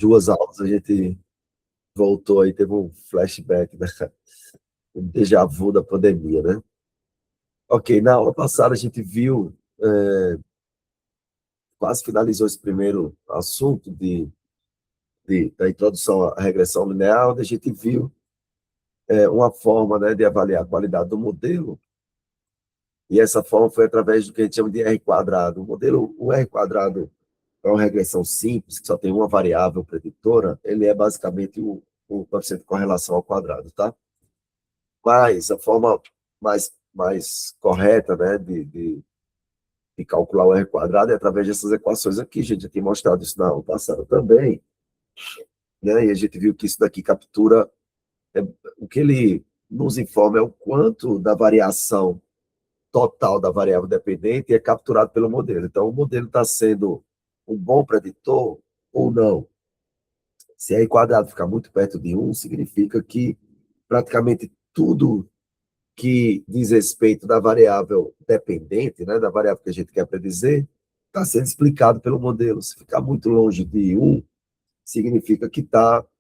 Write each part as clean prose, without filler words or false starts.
2 aulas, a gente voltou aí, teve um flashback, né? Um déjà vu da pandemia, né? Ok, na aula passada a gente viu, quase finalizou esse primeiro assunto da introdução à regressão linear, onde a gente viu uma forma, né, de avaliar a qualidade do modelo, e essa forma foi através do que a gente chama de R quadrado. O R quadrado é uma regressão simples, que só tem uma variável preditora, ele é basicamente o coeficiente de correlação ao quadrado, tá? Mas a forma mais correta, né, de calcular o R quadrado é através dessas equações aqui. A gente já tinha mostrado isso na aula passada também, né? E a gente viu que isso daqui captura, é, o que ele nos informa é o quanto da variação total da variável dependente é capturado pelo modelo. Então, o modelo está sendo um bom preditor ou não. Se R quadrado ficar muito perto de 1, significa que praticamente tudo que diz respeito da variável dependente, né, da variável que a gente quer predizer, está sendo explicado pelo modelo. Se ficar muito longe de 1, significa que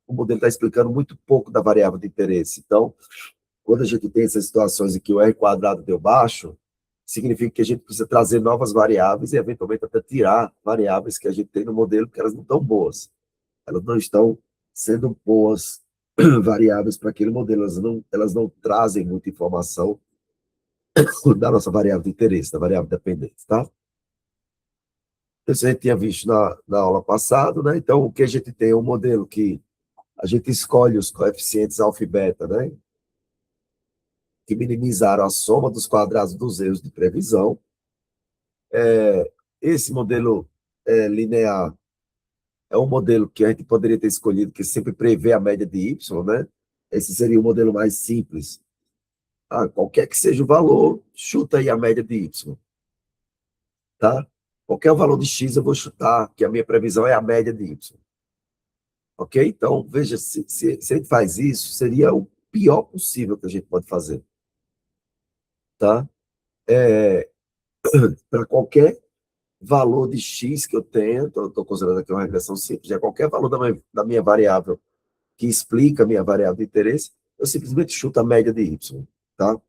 o modelo está explicando muito pouco da variável de interesse. Então, quando a gente tem essas situações em que o R quadrado deu baixo, significa que a gente precisa trazer novas variáveis e, eventualmente, até tirar variáveis que a gente tem no modelo, porque elas não estão boas. Elas não estão sendo boas variáveis para aquele modelo, elas não trazem muita informação da nossa variável de interesse, da variável dependente, tá? Isso a gente tinha visto na aula passada, né? Então, o que a gente tem é um modelo que a gente escolhe os coeficientes alfa e beta, né? Que minimizaram a soma dos quadrados dos erros de previsão. Esse modelo linear é um modelo que a gente poderia ter escolhido, que sempre prevê a média de y, né? Esse seria o modelo mais simples. Qualquer que seja o valor, chuta aí a média de y, tá? Qualquer valor de x eu vou chutar, que a minha previsão é a média de y. Ok? Então, veja, se a gente faz isso, seria o pior possível que a gente pode fazer, tá? Para qualquer valor de x que eu tenha, estou considerando aqui uma regressão simples, qualquer valor da minha variável que explica a minha variável de interesse, eu simplesmente chuto a média de y, tá?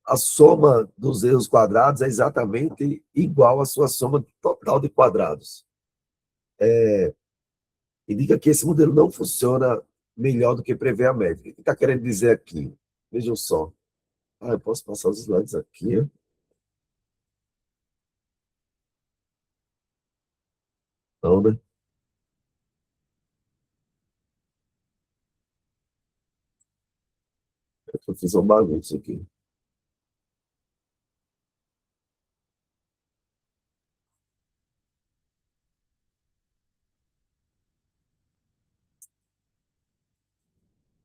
A soma dos erros quadrados é exatamente igual à sua soma total de quadrados. Indica que esse modelo não funciona melhor do que prever a média. O que está querendo dizer aqui? Vejam só. Eu posso passar os slides aqui. Não, né? Eu fiz uma bagunça aqui.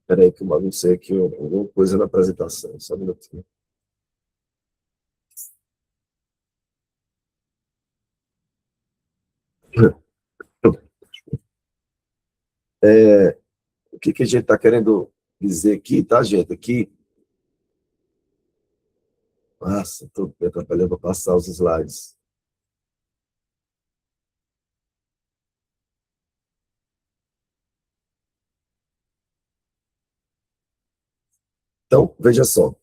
Espera aí que eu baguncei aqui alguma coisa na apresentação. Só um minutinho. O que a gente está querendo dizer aqui, tá, gente? Aqui. Nossa, estou me atrapalhando para passar os slides. Então, veja só.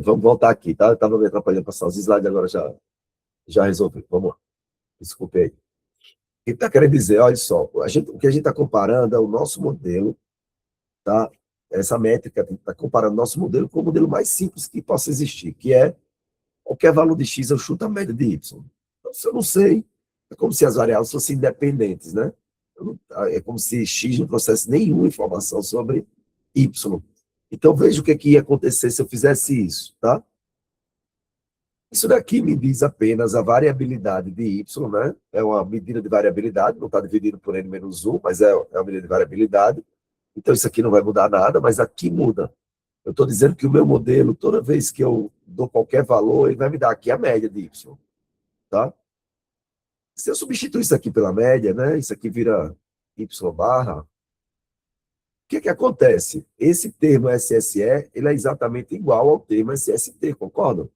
Vamos voltar aqui, tá? Eu estava me atrapalhando para passar os slides, agora já resolvi. Vamos lá. Desculpe aí. O que está querendo dizer? Olha só, o que a gente está comparando é o nosso modelo, tá? Essa métrica está comparando o nosso modelo com o modelo mais simples que possa existir, que é qualquer valor de x eu chuto a média de y. Então, se eu não sei, é como se as variáveis fossem independentes, né? É como se x não trouxesse nenhuma informação sobre y. Então, veja o que ia acontecer se eu fizesse isso, tá? Isso daqui me diz apenas a variabilidade de y, né? É uma medida de variabilidade, não está dividido por n menos 1, mas é uma medida de variabilidade. Então, isso aqui não vai mudar nada, mas aqui muda. Eu estou dizendo que o meu modelo, toda vez que eu dou qualquer valor, ele vai me dar aqui a média de y, tá? Se eu substituir isso aqui pela média, né? Isso aqui vira y barra. O que acontece? Esse termo SSE, ele é exatamente igual ao termo SST, concordam?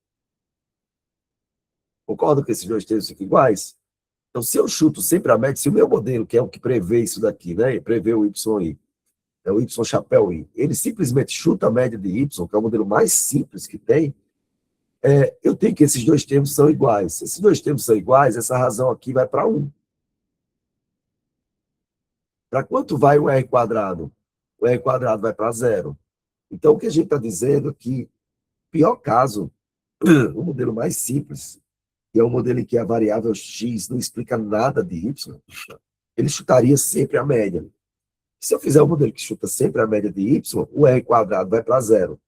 Concordam que esses dois termos ficam iguais? Então, se eu chuto sempre a média, se o meu modelo, que é o que prevê isso daqui, né, prevê o YI, é o Y chapéu I, ele simplesmente chuta a média de Y, que é o modelo mais simples que tem, eu tenho que esses dois termos são iguais. Se esses dois termos são iguais, essa razão aqui vai para 1. Para quanto vai o R quadrado? O R quadrado vai para 0. Então, o que a gente está dizendo é que, pior caso, o modelo mais simples, que é o modelo em que a variável x não explica nada de y, ele chutaria sempre a média. Se eu fizer um modelo que chuta sempre a média de y, o R quadrado vai para 0.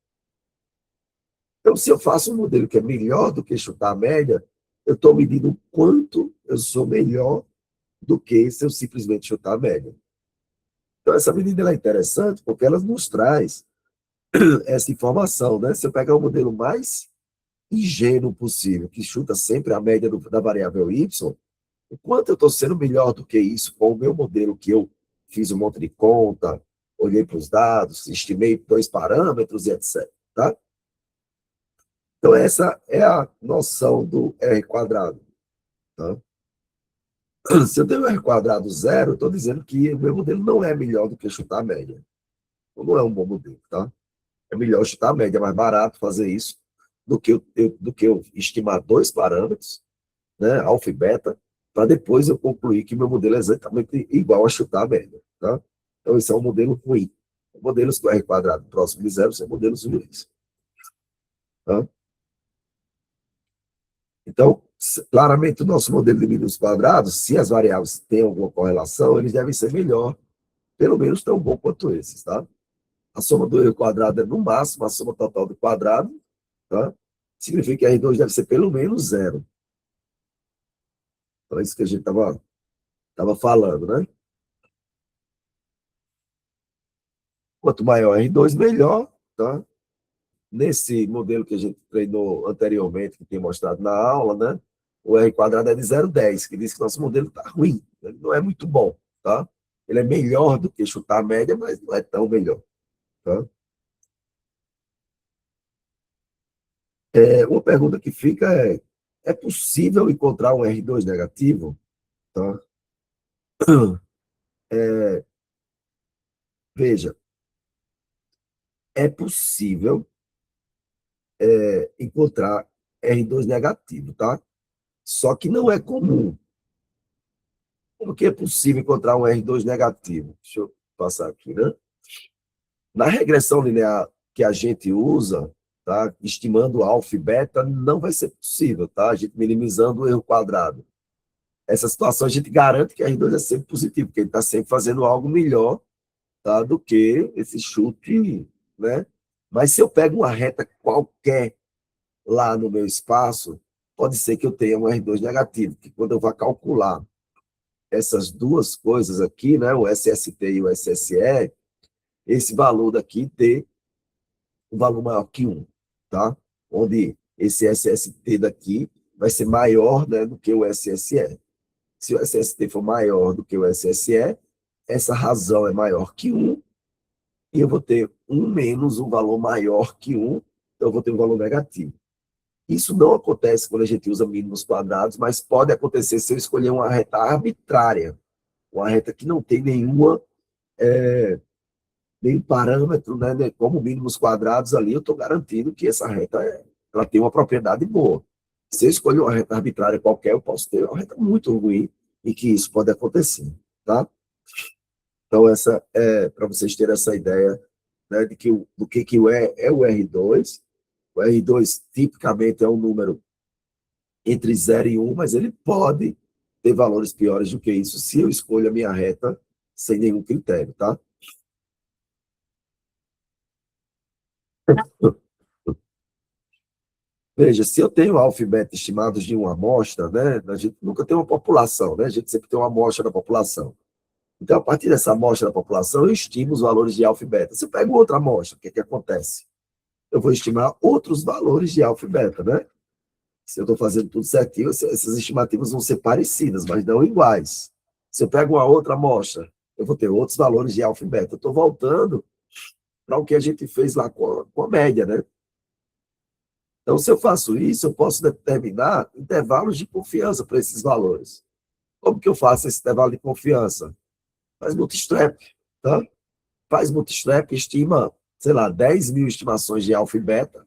Então, se eu faço um modelo que é melhor do que chutar a média, eu estou medindo o quanto eu sou melhor do que se eu simplesmente chutar a média. Então, essa medida é interessante porque ela nos traz essa informação, né? Se eu pegar o modelo mais ingênuo possível, que chuta sempre a média da variável y, o quanto eu estou sendo melhor do que isso com o meu modelo que eu fiz um monte de conta, olhei para os dados, estimei 2 parâmetros e etc. Tá? Então, essa é a noção do R quadrado. Tá? Se eu tenho R quadrado 0, eu estou dizendo que o meu modelo não é melhor do que chutar a média. Então, não é um bom modelo. Tá? É melhor chutar a média, é mais barato fazer isso do que eu estimar 2 parâmetros, né, alfa e beta, para depois eu concluir que meu modelo é exatamente igual a chutar a média. Tá? Então, esse é um modelo ruim. Modelos com R quadrado próximo de 0 são modelos ruins. Tá? Então, claramente, o nosso modelo de mínimos quadrados, se as variáveis têm alguma correlação, eles devem ser melhor, pelo menos tão bom quanto esses. Tá? A soma do R quadrado é, no máximo, a soma total do quadrado. Tá? Significa que R2 deve ser pelo menos 0. Então, é isso que a gente estava falando, né? Quanto maior R2, melhor, tá? Nesse modelo que a gente treinou anteriormente, que tem mostrado na aula, né? O R quadrado é de 0,10, que diz que nosso modelo está ruim, ele não é muito bom, tá? Ele é melhor do que chutar a média, mas não é tão melhor, tá? Uma pergunta que fica é possível encontrar um R2 negativo? Tá? Veja, é possível encontrar R2 negativo, tá? Só que não é comum. Como que é possível encontrar um R2 negativo? Deixa eu passar aqui, né? Na regressão linear que a gente usa, tá? Estimando alfa e beta, não vai ser possível, tá? A gente minimizando o erro quadrado. Essa situação a gente garante que R2 é sempre positivo, porque ele está sempre fazendo algo melhor, tá? Do que esse chute, né? Mas se eu pego uma reta qualquer lá no meu espaço, pode ser que eu tenha um R2 negativo, que quando eu vou calcular essas duas coisas aqui, né, o SST e o SSE, esse valor daqui ter um valor maior que 1, tá? Onde esse SST daqui vai ser maior, né, do que o SSE. Se o SST for maior do que o SSE, essa razão é maior que 1, e eu vou ter 1 menos um valor maior que 1, então eu vou ter um valor negativo. Isso não acontece quando a gente usa mínimos quadrados, mas pode acontecer se eu escolher uma reta arbitrária, uma reta que não tem nenhum parâmetro, né, como mínimos quadrados ali, eu estou garantindo que essa reta ela tem uma propriedade boa. Se eu escolher uma reta arbitrária qualquer, eu posso ter uma reta muito ruim e que isso pode acontecer. Tá? Então, essa para vocês terem essa ideia, né, do que é o R2. O R2 tipicamente é um número entre 0 e 1, mas ele pode ter valores piores do que isso se eu escolho a minha reta sem nenhum critério, tá? Veja, se eu tenho alfa e beta estimados de uma amostra, né, a gente nunca tem uma população, né? A gente sempre tem uma amostra da população. Então, a partir dessa amostra da população, eu estimo os valores de alfa e beta. Se eu pego outra amostra, o que acontece? Eu vou estimar outros valores de alfa e beta, né? Se eu estou fazendo tudo certinho, essas estimativas vão ser parecidas, mas não iguais. Se eu pego uma outra amostra, eu vou ter outros valores de alfa e beta. Eu estou voltando para o que a gente fez lá com a média, né? Então, se eu faço isso, eu posso determinar intervalos de confiança para esses valores. Como que eu faço esse intervalo de confiança? Faz bootstrap, tá? Faz bootstrap, estima, sei lá, 10 mil estimações de alfa e beta,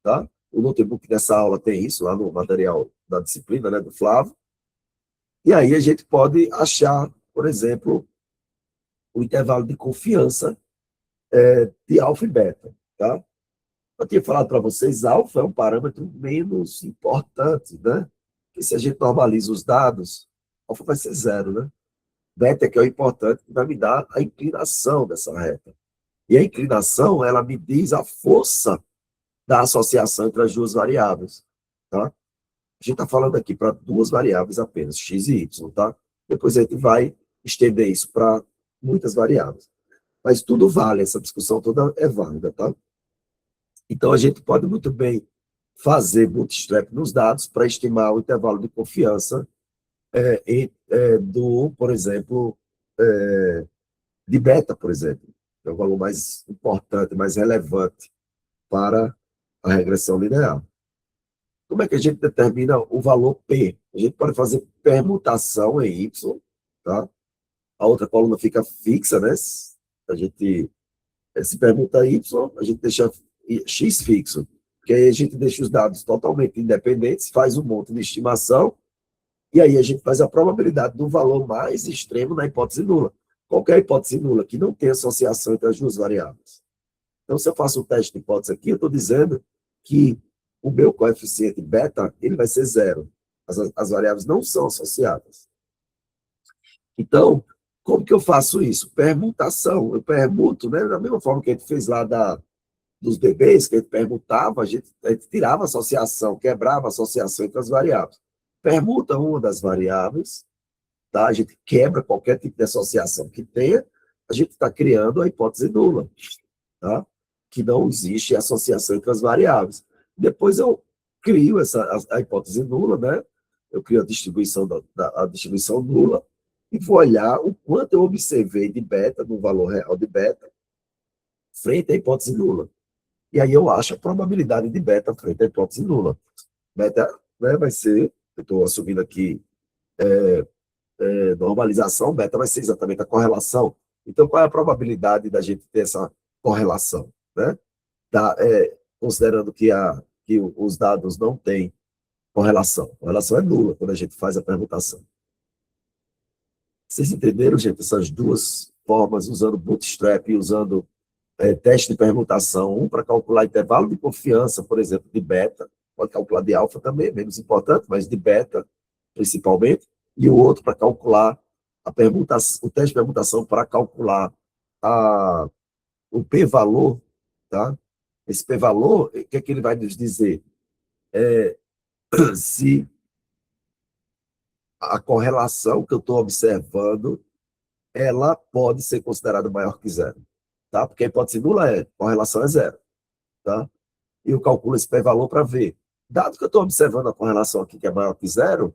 tá? O notebook dessa aula tem isso, lá no material da disciplina, né, do Flávio. E aí a gente pode achar, por exemplo, o intervalo de confiança de alfa e beta, tá? Eu tinha falado para vocês, alfa é um parâmetro menos importante, né? Porque se a gente normaliza os dados, alfa vai ser zero, né? Beta é que é o importante, que vai me dar a inclinação dessa reta. E a inclinação, ela me diz a força da associação entre as duas variáveis, tá? A gente está falando aqui para duas variáveis apenas, x e y, tá? Depois a gente vai estender isso para muitas variáveis. Mas tudo vale, essa discussão toda é válida, tá? Então a gente pode muito bem fazer bootstrap nos dados para estimar o intervalo de confiança por exemplo, de beta, por exemplo, que é o valor mais importante, mais relevante para a regressão linear. Como é que a gente determina o valor P? A gente pode fazer permutação em Y, tá? A outra coluna fica fixa, né? A gente se permuta Y, a gente deixa X fixo, porque aí a gente deixa os dados totalmente independentes, faz um monte de estimação, e aí a gente faz a probabilidade do valor mais extremo na hipótese nula. Qualquer hipótese nula que não tem associação entre as duas variáveis. Então, se eu faço um teste de hipótese aqui, eu estou dizendo que o meu coeficiente beta ele vai ser zero. As variáveis não são associadas. Então, como que eu faço isso? Permutação. Eu permuto, né, da mesma forma que a gente fez lá dos bebês, que a gente permutava, a gente tirava a associação, quebrava a associação entre as variáveis. Permuta uma das variáveis, tá? A gente quebra qualquer tipo de associação que tenha, a gente está criando a hipótese nula, tá? Que não existe associação entre as variáveis. Depois eu crio a hipótese nula, né? Eu crio a distribuição nula e vou olhar o quanto eu observei de beta, no valor real de beta, frente à hipótese nula. E aí eu acho a probabilidade de beta frente à hipótese nula. Beta, né, vai ser, eu estou assumindo aqui normalização, beta vai ser exatamente a correlação. Então, qual é a probabilidade da gente ter essa correlação? Né? Considerando que os dados não têm correlação. Correlação é nula quando a gente faz a permutação. Vocês entenderam, gente, essas duas formas, usando bootstrap e usando teste de permutação, um para calcular intervalo de confiança, por exemplo, de beta, pode calcular de alfa também, menos importante, mas de beta, principalmente, e o outro para calcular o teste de permutação para calcular o p-valor, tá? Esse p-valor, o que é que ele vai nos dizer? Se a correlação que eu estou observando, ela pode ser considerada maior que zero, tá? Porque a hipótese nula correlação é zero, tá? E eu calculo esse p-valor para ver. Dado que eu estou observando a correlação aqui que é maior que zero,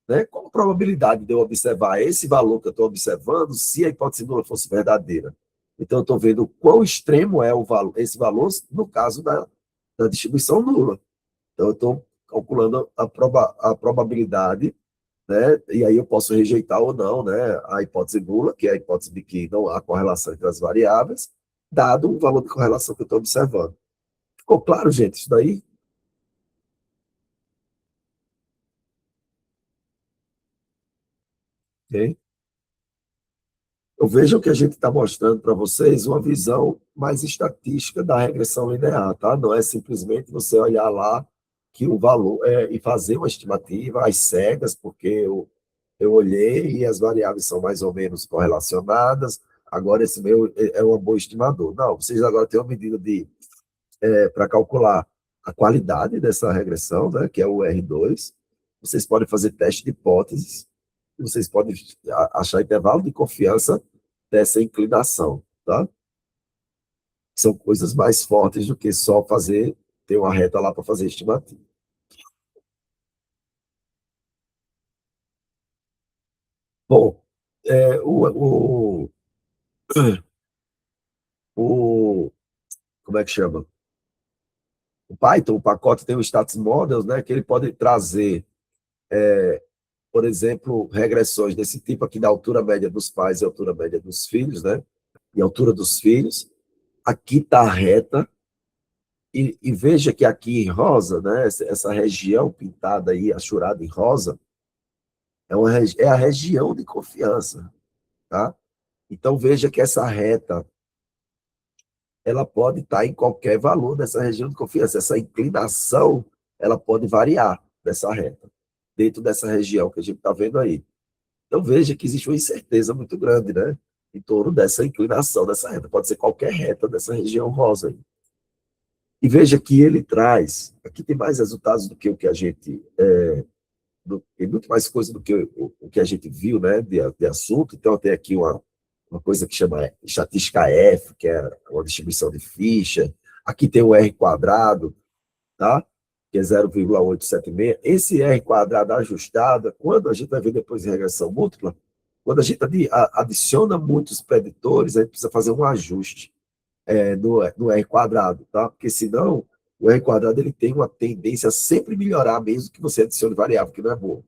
né, qual a probabilidade de eu observar esse valor que eu estou observando se a hipótese nula fosse verdadeira? Então, eu estou vendo quão extremo é esse valor no caso da distribuição nula. Então, eu estou calculando a probabilidade, né, e aí eu posso rejeitar ou não, né, a hipótese nula, que é a hipótese de que não há correlação entre as variáveis, dado o valor de correlação que eu estou observando. Ficou claro, gente, isso daí? Ok? Eu vejo que a gente está mostrando para vocês uma visão mais estatística da regressão linear, tá? Não é simplesmente você olhar lá que o valor e fazer uma estimativa às cegas, porque eu olhei e as variáveis são mais ou menos correlacionadas, agora esse meu é um bom estimador. Não, vocês agora têm uma medida para calcular a qualidade dessa regressão, né, que é o R2. Vocês podem fazer teste de hipóteses, vocês podem achar intervalo de confiança dessa inclinação, tá? São coisas mais fortes do que só ter uma reta lá para fazer estimativa. Bom, é, o, como é que chama? O Python, o pacote tem o status models, né, que ele pode trazer por exemplo, regressões desse tipo aqui da altura média dos pais e altura média dos filhos, né? E altura dos filhos. Aqui está reta, e veja que aqui em rosa, né? Essa região pintada aí, achurada em rosa, é a região de confiança, tá? Então veja que essa reta, ela pode estar em qualquer valor dessa região de confiança. Essa inclinação, ela pode variar dessa reta, dentro dessa região que a gente está vendo aí. Então veja que existe uma incerteza muito grande, né? Em torno dessa inclinação dessa reta. Pode ser qualquer reta dessa região rosa aí. E veja que ele traz, aqui tem mais resultados do que o que a gente, tem muito mais coisa do que o que a gente viu, né, de assunto. Então tem aqui uma coisa que chama estatística F, que é uma distribuição de ficha. Aqui tem o R quadrado, tá? Que é 0,876. Esse R quadrado ajustado, quando a gente vai ver depois em regressão múltipla, quando a gente adiciona muitos preditores, a gente precisa fazer um ajuste no R quadrado, tá? Porque senão o R quadrado ele tem uma tendência a sempre melhorar, mesmo que você adicione variável, que não é boa.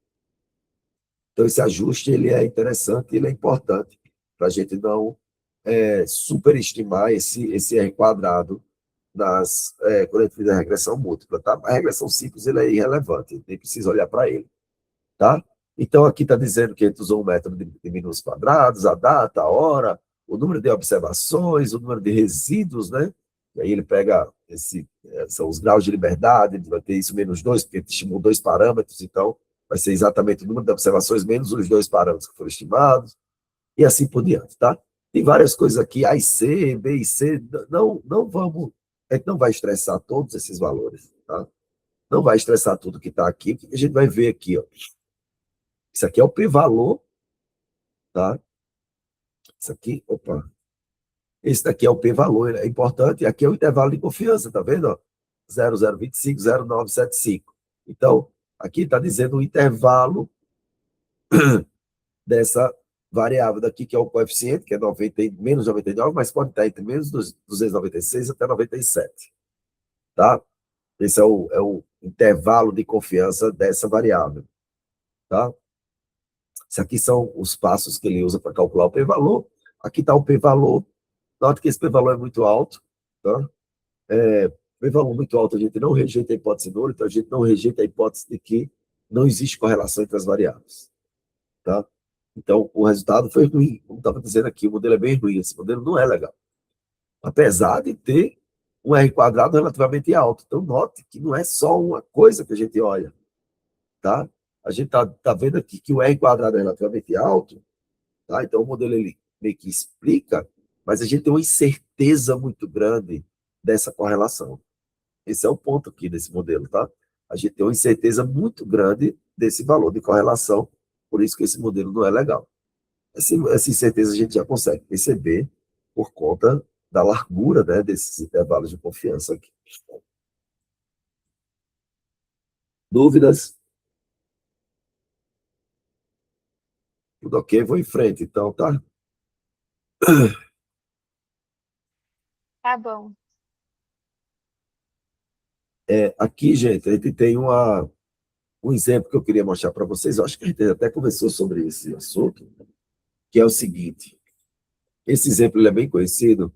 Então esse ajuste ele é interessante, ele é importante para a gente não superestimar esse R quadrado quando a gente fizer a regressão múltipla, tá? A regressão simples ele é irrelevante, nem precisa olhar para ele, tá? Então aqui está dizendo que a gente usou um método de mínimos quadrados, a data, a hora, o número de observações, o número de resíduos, né? E aí ele pega são os graus de liberdade, ele vai ter isso menos 2, porque ele estimou 2 parâmetros, então vai ser exatamente o número de observações menos os 2 parâmetros que foram estimados, e assim por diante, tá? Tem várias coisas aqui, A e C, B e C, a gente não vai estressar todos esses valores, tá? Não vai estressar tudo que está aqui, o que a gente vai ver aqui, ó. Isso aqui é o p-valor, tá? Isso aqui, opa. Esse daqui é o p-valor, é importante. Aqui é o intervalo de confiança, tá vendo? Ó? 0025, 0975. Então, aqui está dizendo o intervalo dessa variável daqui, que é o coeficiente, que é 90, menos 99, mas pode estar entre menos 296 até 97. Tá? Esse é o intervalo de confiança dessa variável. Tá? Isso aqui são os passos que ele usa para calcular o p-valor. Aqui está o p-valor. Note que esse p-valor é muito alto. Tá? P-valor muito alto, a gente não rejeita a hipótese nula, então a gente não rejeita a hipótese de que não existe correlação entre as variáveis. Tá? Então, o resultado foi ruim. Como estava dizendo aqui, o modelo é bem ruim. Esse modelo não é legal. Apesar de ter um R quadrado relativamente alto. Então, note que não é só uma coisa que a gente olha. Tá? A gente está vendo aqui que o R quadrado é relativamente alto. Tá? Então, o modelo ele meio que explica, mas a gente tem uma incerteza muito grande dessa correlação. Esse é o ponto aqui desse modelo. Tá? A gente tem uma incerteza muito grande desse valor de correlação, por isso que esse modelo não é legal. Essa incerteza a gente já consegue perceber por conta da largura, né, desses intervalos de confiança aqui. Dúvidas? Tudo ok? Vou em frente, então, tá? Tá bom. Aqui, gente, a gente tem um exemplo que eu queria mostrar para vocês. Eu acho que a gente até conversou sobre esse assunto, que é o seguinte. Esse exemplo ele é bem conhecido.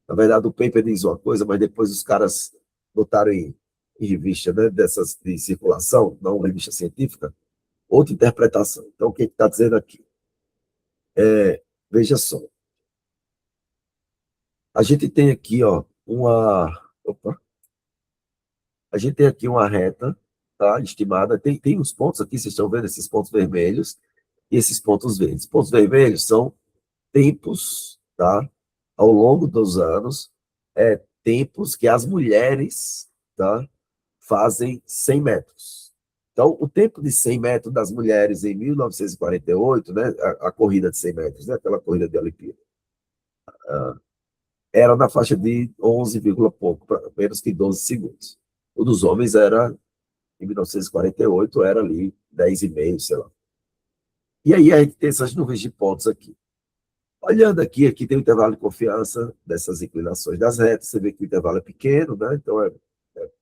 Na verdade, o paper diz uma coisa, mas depois os caras botaram em revista, né, dessas de circulação, não revista científica, outra interpretação. Então, o que está dizendo aqui? Veja só. A gente tem aqui, ó, a gente tem aqui uma reta, tá, estimada. Tem uns pontos aqui, vocês estão vendo esses pontos vermelhos e esses pontos verdes. Pontos vermelhos são tempos, tá, ao longo dos anos, tempos que as mulheres, tá, fazem 100 metros. Então, o tempo de 100 metros das mulheres em 1948, né, a corrida de 100 metros, né, aquela corrida de Olimpíada, era na faixa de 11, pouco, menos que 12 segundos. O dos homens era, em 1948, era ali 10,5, sei lá. E aí a gente tem essas nuvens de pontos aqui. Olhando aqui tem o intervalo de confiança dessas inclinações das retas, você vê que o intervalo é pequeno, né? Então é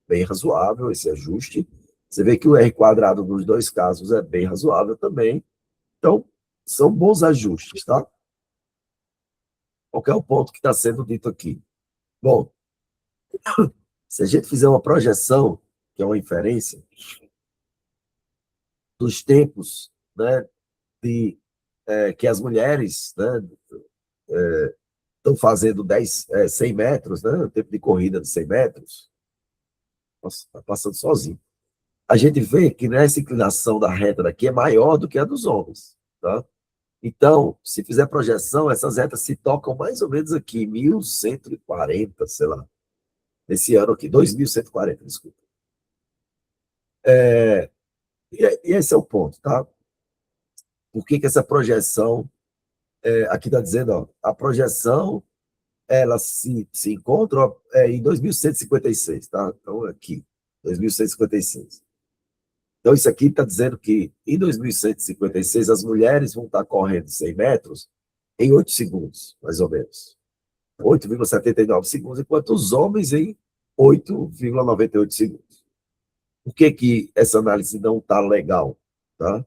bem razoável esse ajuste. Você vê que o R quadrado nos dois casos é bem razoável também. Então, são bons ajustes, tá? Qual que é o ponto que está sendo dito aqui? Bom, se a gente fizer uma projeção, que é uma inferência, dos tempos, né, que as mulheres, né, estão fazendo 100 metros, né, o tempo de corrida de 100 metros, nossa, está passando sozinho. A gente vê que nessa inclinação da reta daqui é maior do que a dos homens, tá? Então, se fizer projeção, essas retas se tocam mais ou menos aqui, 1140, sei lá, nesse ano aqui, 2140, desculpa. E esse é o ponto, tá? Por que essa projeção, aqui está dizendo, ó, a projeção, ela se encontra em 2156, tá? Então, aqui, 2156. Então, isso aqui está dizendo que em 2156 as mulheres vão estar correndo 100 metros em 8 segundos, mais ou menos. 8,79 segundos, enquanto os homens em 8,98 segundos. Por que essa análise não está legal? Tá?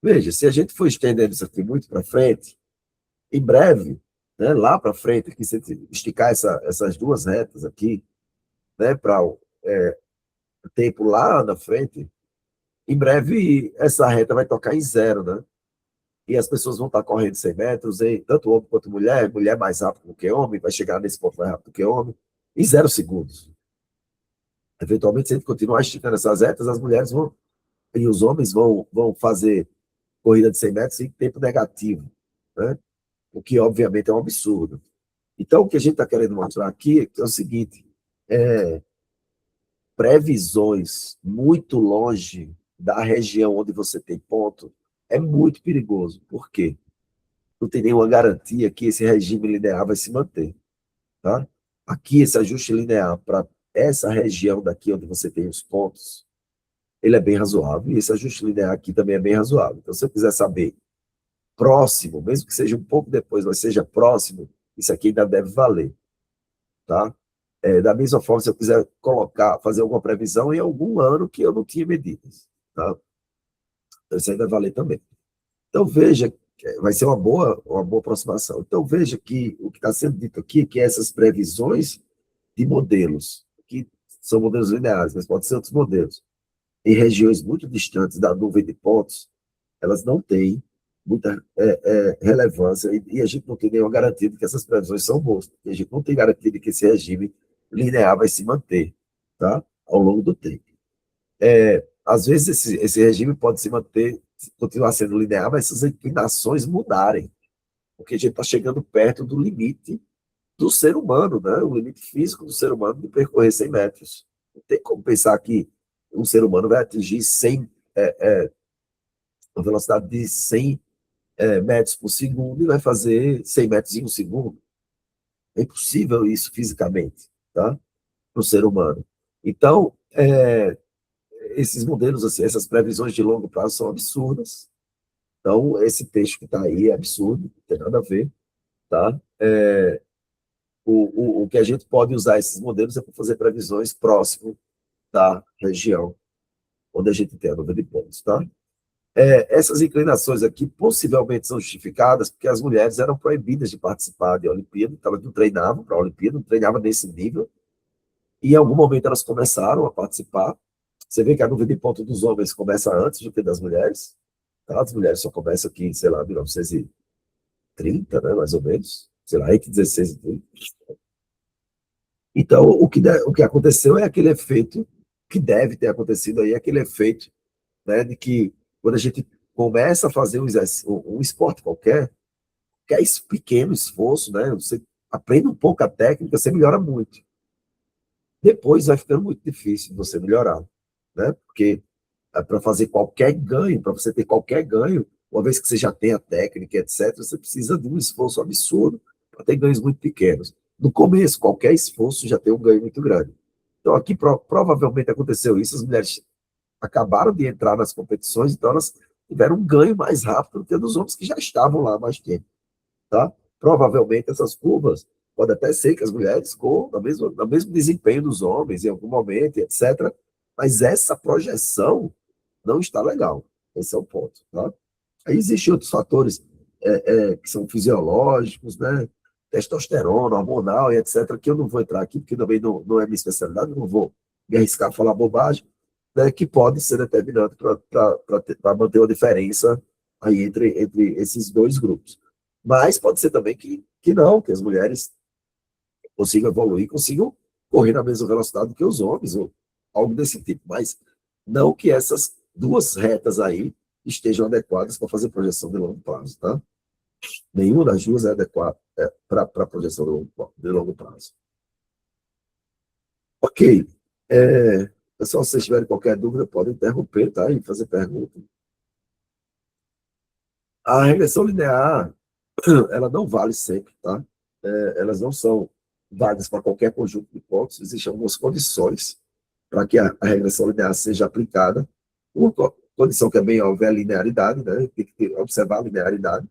Veja, se a gente for estendendo isso aqui muito para frente, em breve, né, lá para frente, aqui, se esticar essas duas retas aqui, né, para o tempo lá na frente, em breve essa reta vai tocar em zero, né? E as pessoas vão estar correndo 100 metros, tanto homem quanto mulher, mulher mais rápido do que homem, vai chegar nesse ponto mais rápido do que homem, em 0 segundos. Eventualmente, se a gente continuar esticando essas retas, as mulheres vão, e os homens vão fazer corrida de 100 metros em tempo negativo, né? O que, obviamente, é um absurdo. Então, o que a gente está querendo mostrar aqui é o seguinte, previsões muito longe da região onde você tem ponto é muito perigoso. Por quê? Não tem nenhuma garantia que esse regime linear vai se manter. Tá? Aqui, esse ajuste linear para essa região daqui onde você tem os pontos, ele é bem razoável, e esse ajuste linear aqui também é bem razoável. Então, se eu quiser saber próximo, mesmo que seja um pouco depois, mas seja próximo, isso aqui ainda deve valer. Tá? Da mesma forma, se eu quiser fazer alguma previsão em algum ano que eu não tinha medidas. Tá? Então, isso ainda vai valer também. Então, veja, vai ser uma boa aproximação. Então, veja que o que está sendo dito aqui é que essas previsões de modelos, que são modelos lineares, mas podem ser outros modelos, em regiões muito distantes da nuvem de pontos, elas não têm muita relevância e a gente não tem nenhuma garantia de que essas previsões são boas. A gente não tem garantia de que esse regime linear vai se manter, tá? Ao longo do tempo. Às vezes esse regime pode se manter, continuar sendo linear, mas essas inclinações mudarem, porque a gente está chegando perto do limite do ser humano, né? O limite físico do ser humano de percorrer 100 metros. Não tem como pensar que um ser humano vai atingir 100, uma velocidade de 100 metros por segundo e vai fazer 100 metros em um segundo. É impossível isso fisicamente, tá? Para o ser humano. Então, esses modelos, assim, essas previsões de longo prazo são absurdas. Então, esse texto que está aí é absurdo, não tem nada a ver, tá? O que a gente pode usar esses modelos é para fazer previsões próximo da região onde a gente tem a nuvem de pontos, tá? Essas inclinações aqui possivelmente são justificadas porque as mulheres eram proibidas de participar de Olimpíada, então elas não treinavam para a Olimpíada, não treinavam nesse nível, e em algum momento elas começaram a participar. Você vê que a nuvem de ponto dos homens começa antes do que das mulheres, tá? As mulheres só começam aqui, sei lá, 1930, né, mais ou menos, sei lá, entre 16 e 30. Então, o que aconteceu é aquele efeito que deve ter acontecido aí, aquele efeito, né, de que quando a gente começa a fazer um esporte qualquer pequeno esforço, né, você aprende um pouco a técnica, você melhora muito. Depois vai ficando muito difícil você melhorar, né, porque para fazer qualquer ganho, para você ter qualquer ganho, uma vez que você já tem a técnica, etc., você precisa de um esforço absurdo para ter ganhos muito pequenos. No começo, qualquer esforço já tem um ganho muito grande. Então, aqui provavelmente aconteceu isso, as mulheres acabaram de entrar nas competições, então elas tiveram um ganho mais rápido do que dos homens que já estavam lá há mais tempo. Tá? Provavelmente essas curvas, pode até ser que as mulheres corram no mesmo desempenho dos homens em algum momento, etc., Mas essa projeção não está legal. Esse é o ponto. Tá? Aí existem outros fatores que são fisiológicos, né? Testosterona, hormonal e etc., que eu não vou entrar aqui, porque também não é minha especialidade, não vou me arriscar a falar bobagem, né? Que pode ser determinante para manter uma diferença aí entre esses dois grupos. Mas pode ser também que não, que as mulheres consigam evoluir, consigam correr na mesma velocidade que os homens, ou algo desse tipo. Mas não que essas duas retas aí estejam adequadas para fazer projeção de longo prazo, tá? Nenhuma das duas é adequada para projeção de longo prazo. Ok. Pessoal, se vocês tiverem qualquer dúvida, podem interromper, tá? E fazer pergunta. A regressão linear, ela não vale sempre, tá? Elas não são válidas para qualquer conjunto de pontos. Existem algumas condições para que a regressão linear seja aplicada. Uma condição que é bem óbvia é a linearidade, né? Tem que observar a linearidade.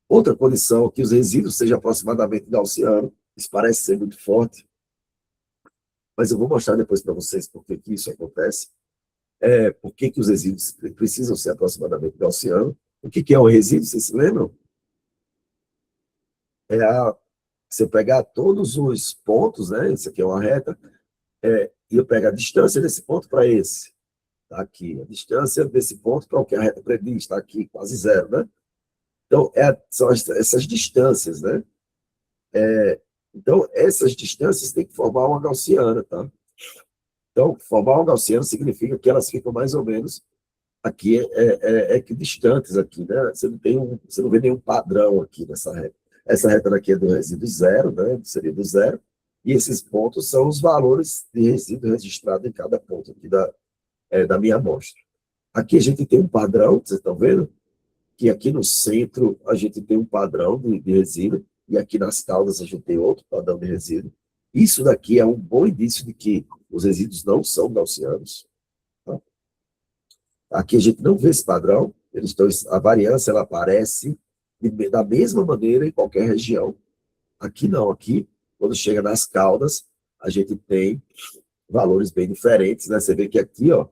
Outra condição é que os resíduos sejam aproximadamente gaussianos. Isso parece ser muito forte, mas eu vou mostrar depois para vocês por que isso acontece. Por que os resíduos precisam ser aproximadamente gaussianos. O que é o resíduo, vocês se lembram? Você pegar todos os pontos, né? Isso aqui é uma reta, e eu pego a distância desse ponto para esse. Está aqui. A distância desse ponto para o que a reta prediz, está aqui, quase zero, né? Então, são essas distâncias, né? Então, essas distâncias têm que formar uma gaussiana, tá? Então, formar uma gaussiana significa que elas ficam mais ou menos aqui, equidistantes aqui, né? Você não vê nenhum padrão aqui nessa reta. Essa reta daqui é do resíduo zero, né? Seria do zero. E esses pontos são os valores de resíduo registrado em cada ponto aqui da minha amostra. Aqui a gente tem um padrão, vocês estão vendo? Que aqui no centro a gente tem um padrão de resíduo, e aqui nas caudas a gente tem outro padrão de resíduo. Isso daqui é um bom indício de que os resíduos não são gaussianos. Tá? Aqui a gente não vê esse padrão, a variância ela aparece da mesma maneira em qualquer região. Aqui não, aqui, quando chega nas caudas, a gente tem valores bem diferentes, né? Você vê que aqui, ó,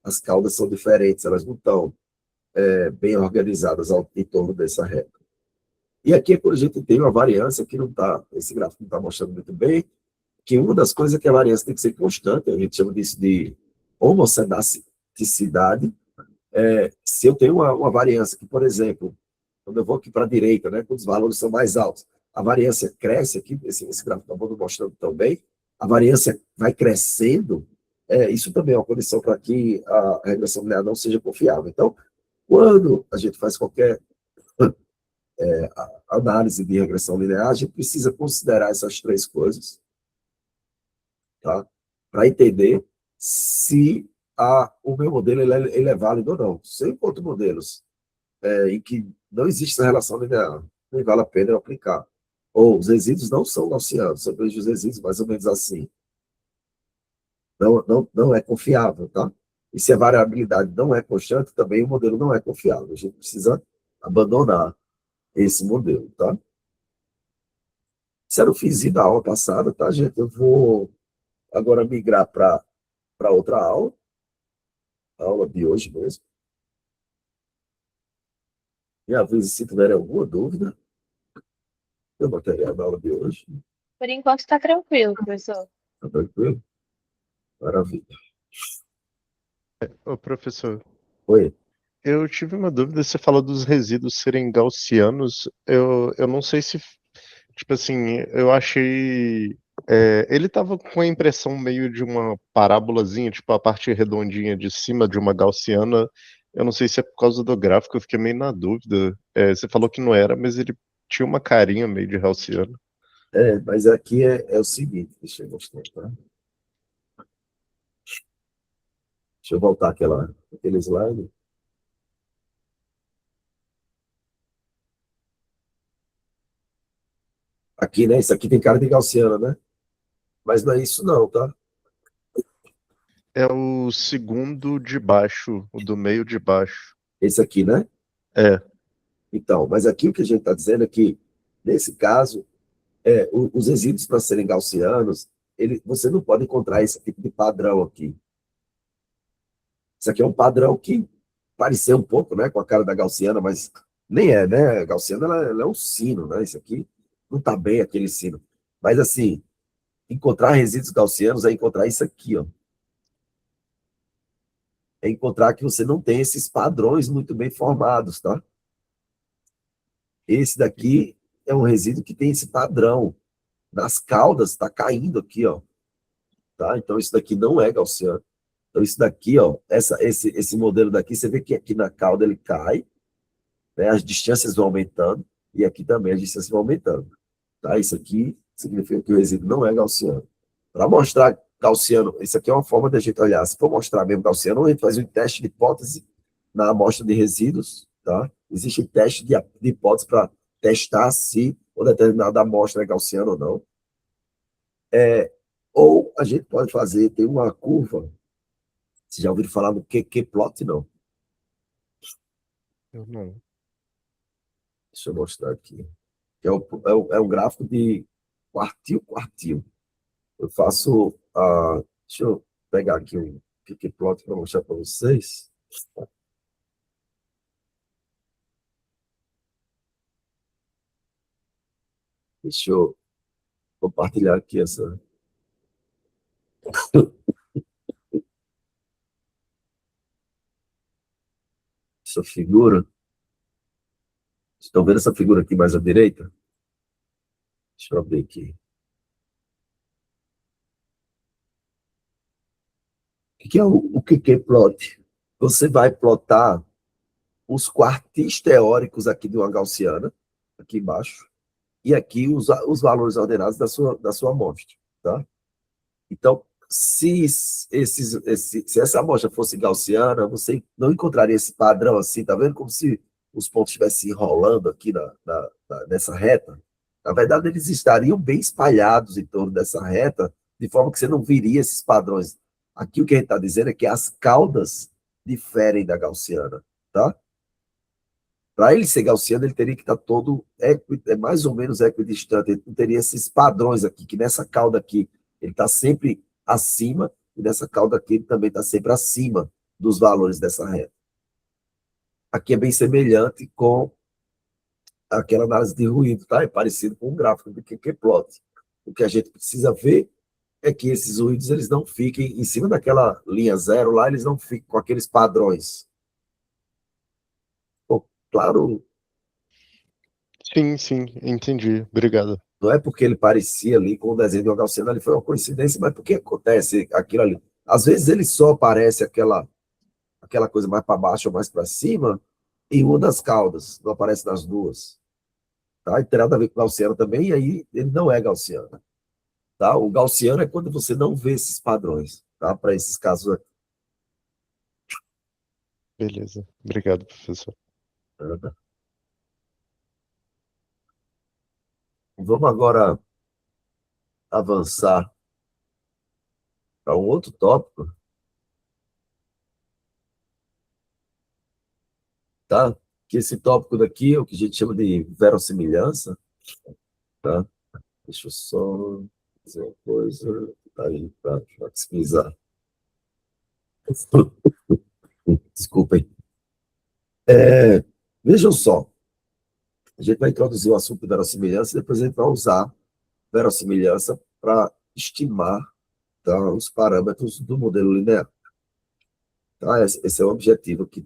as caudas são diferentes, elas não estão bem organizadas em torno dessa reta. E aqui é quando a gente tem uma variância que não está, esse gráfico não está mostrando muito bem, que uma das coisas é que a variância tem que ser constante, a gente chama disso de homocenoticidade. Se eu tenho uma variância que, por exemplo, quando eu vou aqui para a direita, né, quando os valores são mais altos, a variância cresce aqui, esse gráfico está mostrando tão bem, a variância vai crescendo, isso também é uma condição para que a regressão linear não seja confiável. Então, quando a gente faz qualquer análise de regressão linear, a gente precisa considerar essas três coisas, tá? Para entender se o meu modelo ele é válido ou não. Se eu encontro modelos em que não existe essa relação linear, nem vale a pena eu aplicar. Ou os resíduos não são gaussianos, eu vejo os resíduos mais ou menos assim. Não é confiável, tá? E se a variabilidade não é constante, também o modelo não é confiável. A gente precisa abandonar esse modelo, tá? Isso era o fizinho da aula passada, tá, gente? Eu vou agora migrar para outra aula, a aula de hoje mesmo. Me avise se tiver alguma dúvida do material da aula de hoje. Por enquanto está tranquilo, professor. Tá tranquilo? Maravilha. Ô, professor, Oi. eu tive uma dúvida, você falou dos resíduos serem gaussianos, eu não sei se, tipo assim, eu achei, ele tava com a impressão meio de uma parábolazinha, tipo a parte redondinha de cima de uma gaussiana, eu não sei se é por causa do gráfico, eu fiquei meio na dúvida, você falou que não era, mas ele tinha uma carinha meio de gaussiano. Mas aqui é o seguinte, deixa eu mostrar, tá? Deixa eu voltar aquele slide. Aqui, né? Isso aqui tem cara de gaussiana, né? Mas não é isso não, tá? É o segundo de baixo, o do meio de baixo. Esse aqui, né? É. Então, mas aqui o que a gente está dizendo é que, nesse caso, os resíduos para serem gaussianos, você não pode encontrar esse tipo de padrão aqui. Isso aqui é um padrão que pareceu um pouco, né, com a cara da gaussiana, mas nem é, né? A gaussiana ela é um sino, né? Isso aqui não está bem aquele sino. Mas, assim, encontrar resíduos gaussianos é encontrar isso aqui, ó. É encontrar que você não tem esses padrões muito bem formados, tá? Esse daqui é um resíduo que tem esse padrão. Nas caudas, está caindo aqui, ó. Tá? Então, isso daqui não é gaussiano. Então, isso daqui, ó, esse modelo daqui, você vê que aqui na cauda ele cai, né? As distâncias vão aumentando, e aqui também as distâncias vão aumentando. Tá? Isso aqui significa que o resíduo não é gaussiano. Para mostrar gaussiano, isso aqui é uma forma de a gente olhar. Se for mostrar mesmo gaussiano, a gente faz um teste de hipótese na amostra de resíduos. Tá? Existe teste de hipótese para testar se uma determinada amostra é gaussiana ou não. Ou a gente pode fazer, tem uma curva. Vocês já ouviram falar no QQ-plot, não? Eu não. Deixa eu mostrar aqui. É um gráfico de quartil. Eu faço deixa eu pegar aqui um QQ-plot para mostrar para vocês. Deixa eu compartilhar aqui essa figura. Estão vendo essa figura aqui mais à direita? Deixa eu abrir aqui. O que é o QQ-plot? Você vai plotar os quartis teóricos aqui de uma gaussiana, aqui embaixo, e aqui os valores ordenados da sua amostra. Tá? Então, se essa amostra fosse gaussiana, você não encontraria esse padrão assim, tá vendo? Como se os pontos estivessem enrolando aqui nessa reta. Na verdade, eles estariam bem espalhados em torno dessa reta, de forma que você não viria esses padrões. Aqui o que a gente está dizendo é que as caudas diferem da gaussiana, tá? Para ele ser gaussiano, ele teria que estar todo mais ou menos equidistante. Ele não teria esses padrões aqui, que nessa cauda aqui ele está sempre acima, e nessa cauda aqui ele também está sempre acima dos valores dessa reta. Aqui é bem semelhante com aquela análise de ruído, tá? É parecido com um gráfico do QQ-plot. O que a gente precisa ver é que esses ruídos eles não fiquem em cima daquela linha zero lá, eles não fiquem com aqueles padrões. Bom, claro, Sim, sim, entendi. Obrigado. não é porque ele parecia ali com o desenho de uma gaussiana, ali foi uma coincidência, mas porque acontece aquilo ali. Às vezes ele só aparece aquela coisa mais para baixo ou mais para cima em uma das caudas, não aparece nas duas. Tá? E tem nada a ver com gaussiano também, e aí ele não é gaussiano. Tá? O gaussiano é quando você não vê esses padrões, tá? Para esses casos aqui. Beleza. Obrigado, professor. Vamos agora avançar para um outro tópico, tá? Que esse tópico daqui é o que a gente chama de verossimilhança, tá? Deixa eu só fazer uma coisa aí para pesquisar. Desculpem. Vejam só, a gente vai introduzir o assunto de verossimilhança e depois a gente vai usar verossimilhança para estimar, tá, os parâmetros do modelo linear. Tá? Esse é o objetivo que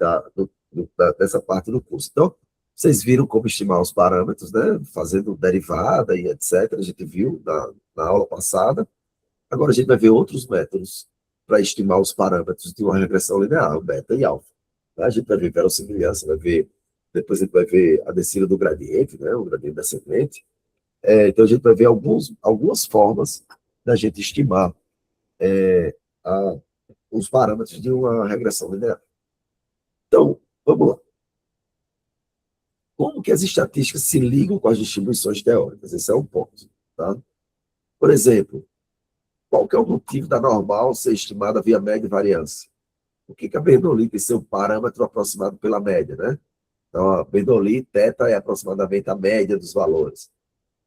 dessa parte do curso. Então, vocês viram como estimar os parâmetros, né? Fazendo derivada e etc. A gente viu na aula passada. Agora a gente vai ver outros métodos para estimar os parâmetros de uma regressão linear, o beta e alfa. Tá? A gente vai ver verossimilhança, depois a gente vai ver a descida do gradiente, né? O gradiente descendente. Então a gente vai ver algumas formas da gente estimar a, os parâmetros de uma regressão linear. Então, vamos lá. Como que as estatísticas se ligam com as distribuições teóricas? Esse é um ponto. Tá? Por exemplo, qual que é o motivo da normal ser estimada via média e variância? Por que a Bernoulli tem seu parâmetro aproximado pela média, né? Então, a Bernoulli, θ, é aproximadamente a média dos valores.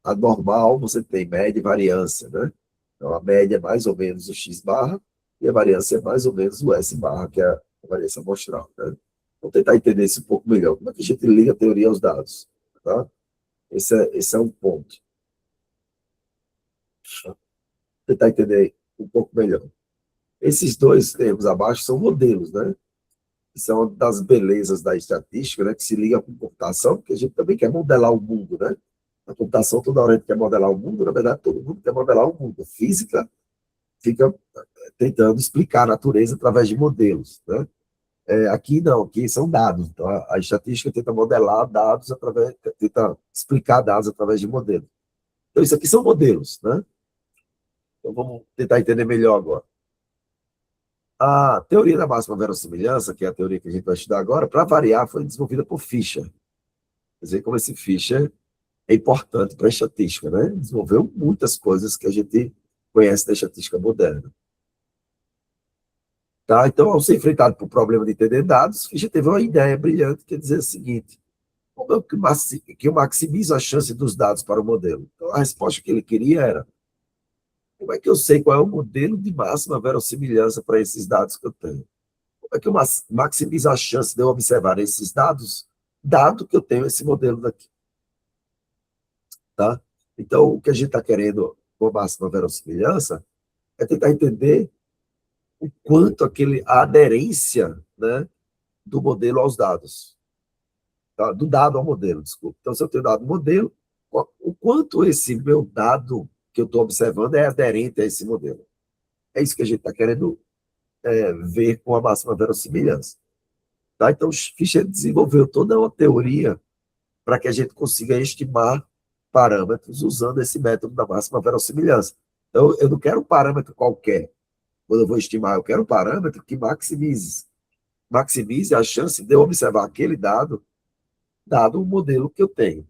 A normal, você tem média e variância, né? Então, a média é mais ou menos o x barra, e a variância é mais ou menos o S barra, que é a variância amostral. Né? Vamos tentar entender isso um pouco melhor. Como é que a gente liga a teoria aos dados? Tá? Esse é um ponto. Vou tentar entender um pouco melhor. Esses dois termos abaixo são modelos, né? São uma das belezas da estatística, né? Que se liga com computação, porque a gente também quer modelar o mundo, né? A computação, toda hora a gente quer modelar o mundo, na verdade, todo mundo quer modelar o mundo. A física fica tentando explicar a natureza através de modelos, né? Aqui não, aqui são dados. Então, a estatística tenta modelar dados através, tenta explicar dados através de modelos. Então, isso aqui são modelos, né? Então, vamos tentar entender melhor agora. A teoria da máxima verossimilhança, que é a teoria que a gente vai estudar agora, para variar, foi desenvolvida por Fisher. Quer dizer, como esse Fisher é importante para a estatística, né? Desenvolveu muitas coisas que a gente conhece da estatística moderna. Tá? Então, ao ser enfrentado por problema de entender dados, Fischer teve uma ideia brilhante, que é dizer o seguinte: como é que eu maximizo a chance dos dados para o modelo? Então, a resposta que ele queria era: como é que eu sei qual é o modelo de máxima verossimilhança para esses dados que eu tenho? Como é que eu maximizo a chance de eu observar esses dados, dado que eu tenho esse modelo daqui? Tá? Então, o que a gente está querendo com a máxima verossimilhança é tentar entender o quanto a aderência, né, do modelo aos dados. Tá? Do dado ao modelo, desculpa. Então, se eu tenho dado modelo, o quanto esse meu dado que eu estou observando é aderente a esse modelo. É isso que a gente está querendo ver com a máxima verossimilhança. Tá? Então, Fischer desenvolveu toda uma teoria para que a gente consiga estimar parâmetros usando esse método da máxima verossimilhança. Então, eu não quero um parâmetro qualquer. Quando eu vou estimar, eu quero um parâmetro que maximize a chance de eu observar aquele dado, dado o modelo que eu tenho.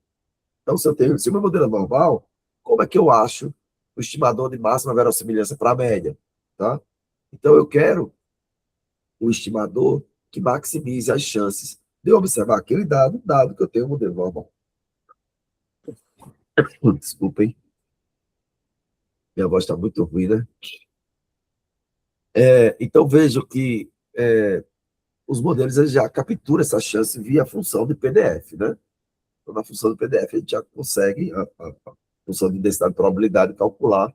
Então, se o meu modelo é normal, como é que eu acho o estimador de máxima verossimilhança para a média? Tá? Então, eu quero o estimador que maximize as chances de eu observar aquele dado que eu tenho o modelo normal. Desculpem, minha voz está muito ruim, né? Então, vejo que os modelos eles já capturam essa chance via função de PDF, né? Então, na função do PDF, a gente já consegue, a função de densidade de probabilidade, calcular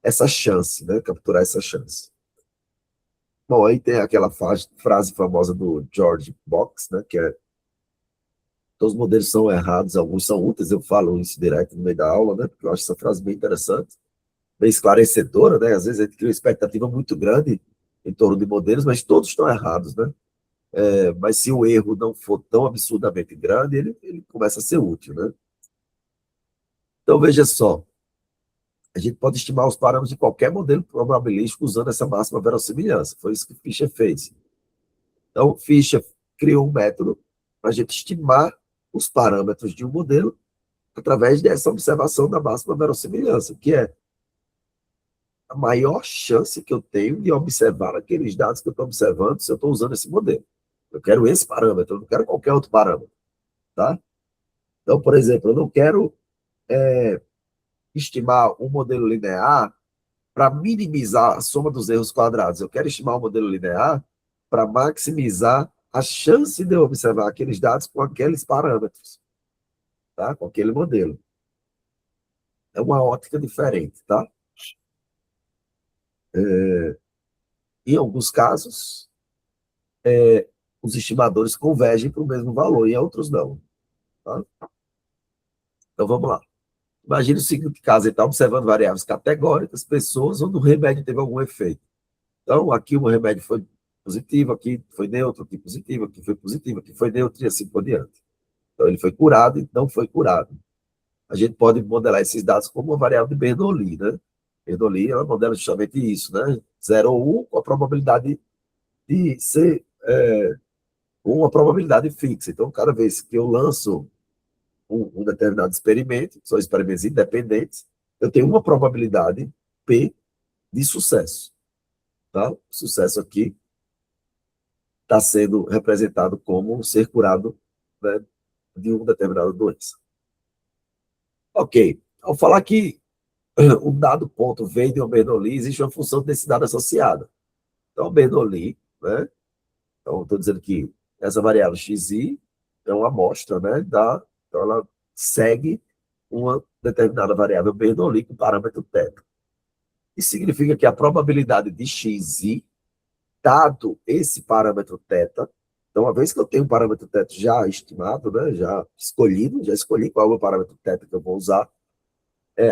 essa chance, né? Capturar essa chance. Bom, aí tem aquela frase famosa do George Box, né? Que é: todos os modelos são errados, alguns são úteis. Eu falo isso direto no meio da aula, né? Porque eu acho essa frase bem interessante, bem esclarecedora, né? Às vezes a gente cria uma expectativa muito grande em torno de modelos, mas todos estão errados, né? Mas se o erro não for tão absurdamente grande, ele começa a ser útil, né? Então, veja só, a gente pode estimar os parâmetros de qualquer modelo probabilístico usando essa máxima verossimilhança. Foi isso que Fischer fez. Então, Fischer criou um método para a gente estimar os parâmetros de um modelo através dessa observação da máxima verossimilhança, que é a maior chance que eu tenho de observar aqueles dados que eu estou observando se eu estou usando esse modelo. Eu quero esse parâmetro, eu não quero qualquer outro parâmetro. Tá? Então, por exemplo, eu não quero estimar um modelo linear para minimizar a soma dos erros quadrados. Eu quero estimar um modelo linear para maximizar a chance de eu observar aqueles dados com aqueles parâmetros, tá? Com aquele modelo. É uma ótica diferente, tá? Em alguns casos, os estimadores convergem para o mesmo valor, em outros não. Tá? Então, vamos lá. Imagine o seguinte caso: ele está observando variáveis categóricas, pessoas, onde o remédio teve algum efeito. Então, aqui o remédio foi positivo, aqui foi neutro, aqui positivo, aqui foi positivo, aqui foi neutro e assim por diante. Então, ele foi curado e não foi curado. A gente pode modelar esses dados como uma variável de Bernoulli, né? Bernoulli, ela modela justamente isso, né? 0 ou 1 com a probabilidade de ser uma probabilidade fixa. Então, cada vez que eu lanço um determinado experimento, são experimentos independentes, eu tenho uma probabilidade P de sucesso. Tá? O sucesso aqui está sendo representado como ser curado, né, de uma determinada doença. Ok. Ao falar que um dado ponto vem de uma Bernoulli, existe uma função de densidade associada. Então, a Bernoulli, né? Então, estou dizendo que essa variável xi é uma amostra, né? Então, ela segue uma determinada variável Bernoulli com parâmetro θ. Isso significa que a probabilidade de xi, dado esse parâmetro θ, então, uma vez que eu tenho um parâmetro θ já estimado, né? Já escolhi qual é o meu parâmetro θ que eu vou usar,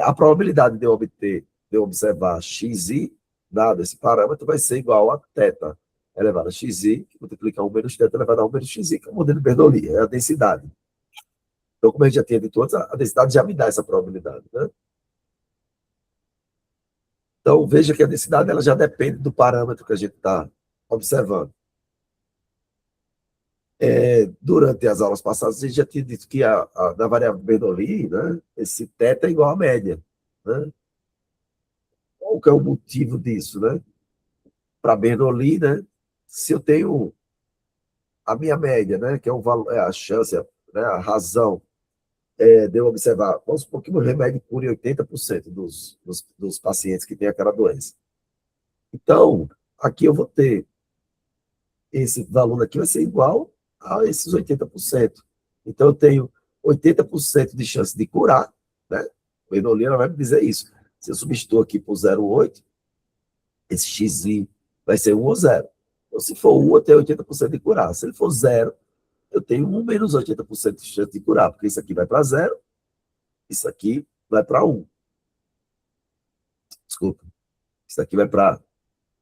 a probabilidade de eu observar xi, dado esse parâmetro, vai ser igual a θ elevado a xi, que multiplica 1 menos θ elevado a 1 menos xi, que é o modelo de Bernoulli, é a densidade. Então, como a gente já tinha dito antes, a densidade já me dá essa probabilidade, né? Então, veja que a densidade ela já depende do parâmetro que a gente está observando. Durante as aulas passadas, a gente já tinha dito que na variável Bernoulli, né, esse θ é igual à média, né? Qual que é o motivo disso, né? Para Bernoulli, né? Se eu tenho a minha média, né, que é o valor, a chance, né, a razão de eu observar, vamos supor que o remédio cure 80% dos pacientes que têm aquela doença. Então, aqui eu vou ter esse valor aqui vai ser igual a esses 80%. Então, eu tenho 80% de chance de curar, né? O Bernoulli vai me dizer isso. Se eu substituo aqui por 0,8, esse xi vai ser 1 ou 0. Então, se for 1, eu tenho 80% de curar. Se ele for 0, eu tenho 1 menos 80% de chance de curar, porque isso aqui vai para 0, isso aqui vai para 1. Desculpa. Isso aqui vai para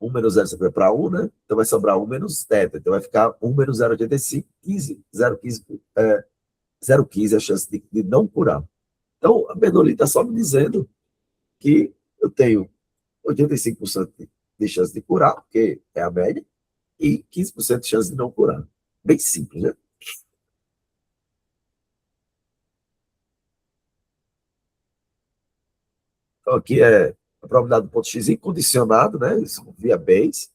1 menos 0, isso aqui vai para 1, né? Então vai sobrar 1 menos θ. Então vai ficar 1 menos 0,85, 15. 0,15 é a chance de não curar. Então, a Bernoulli está só me dizendo que eu tenho 85% de chance de curar, porque é a média, e 15% de chance de não curar. Bem simples, né? Então, aqui é a probabilidade do ponto x condicionado, né? Isso via Bayes,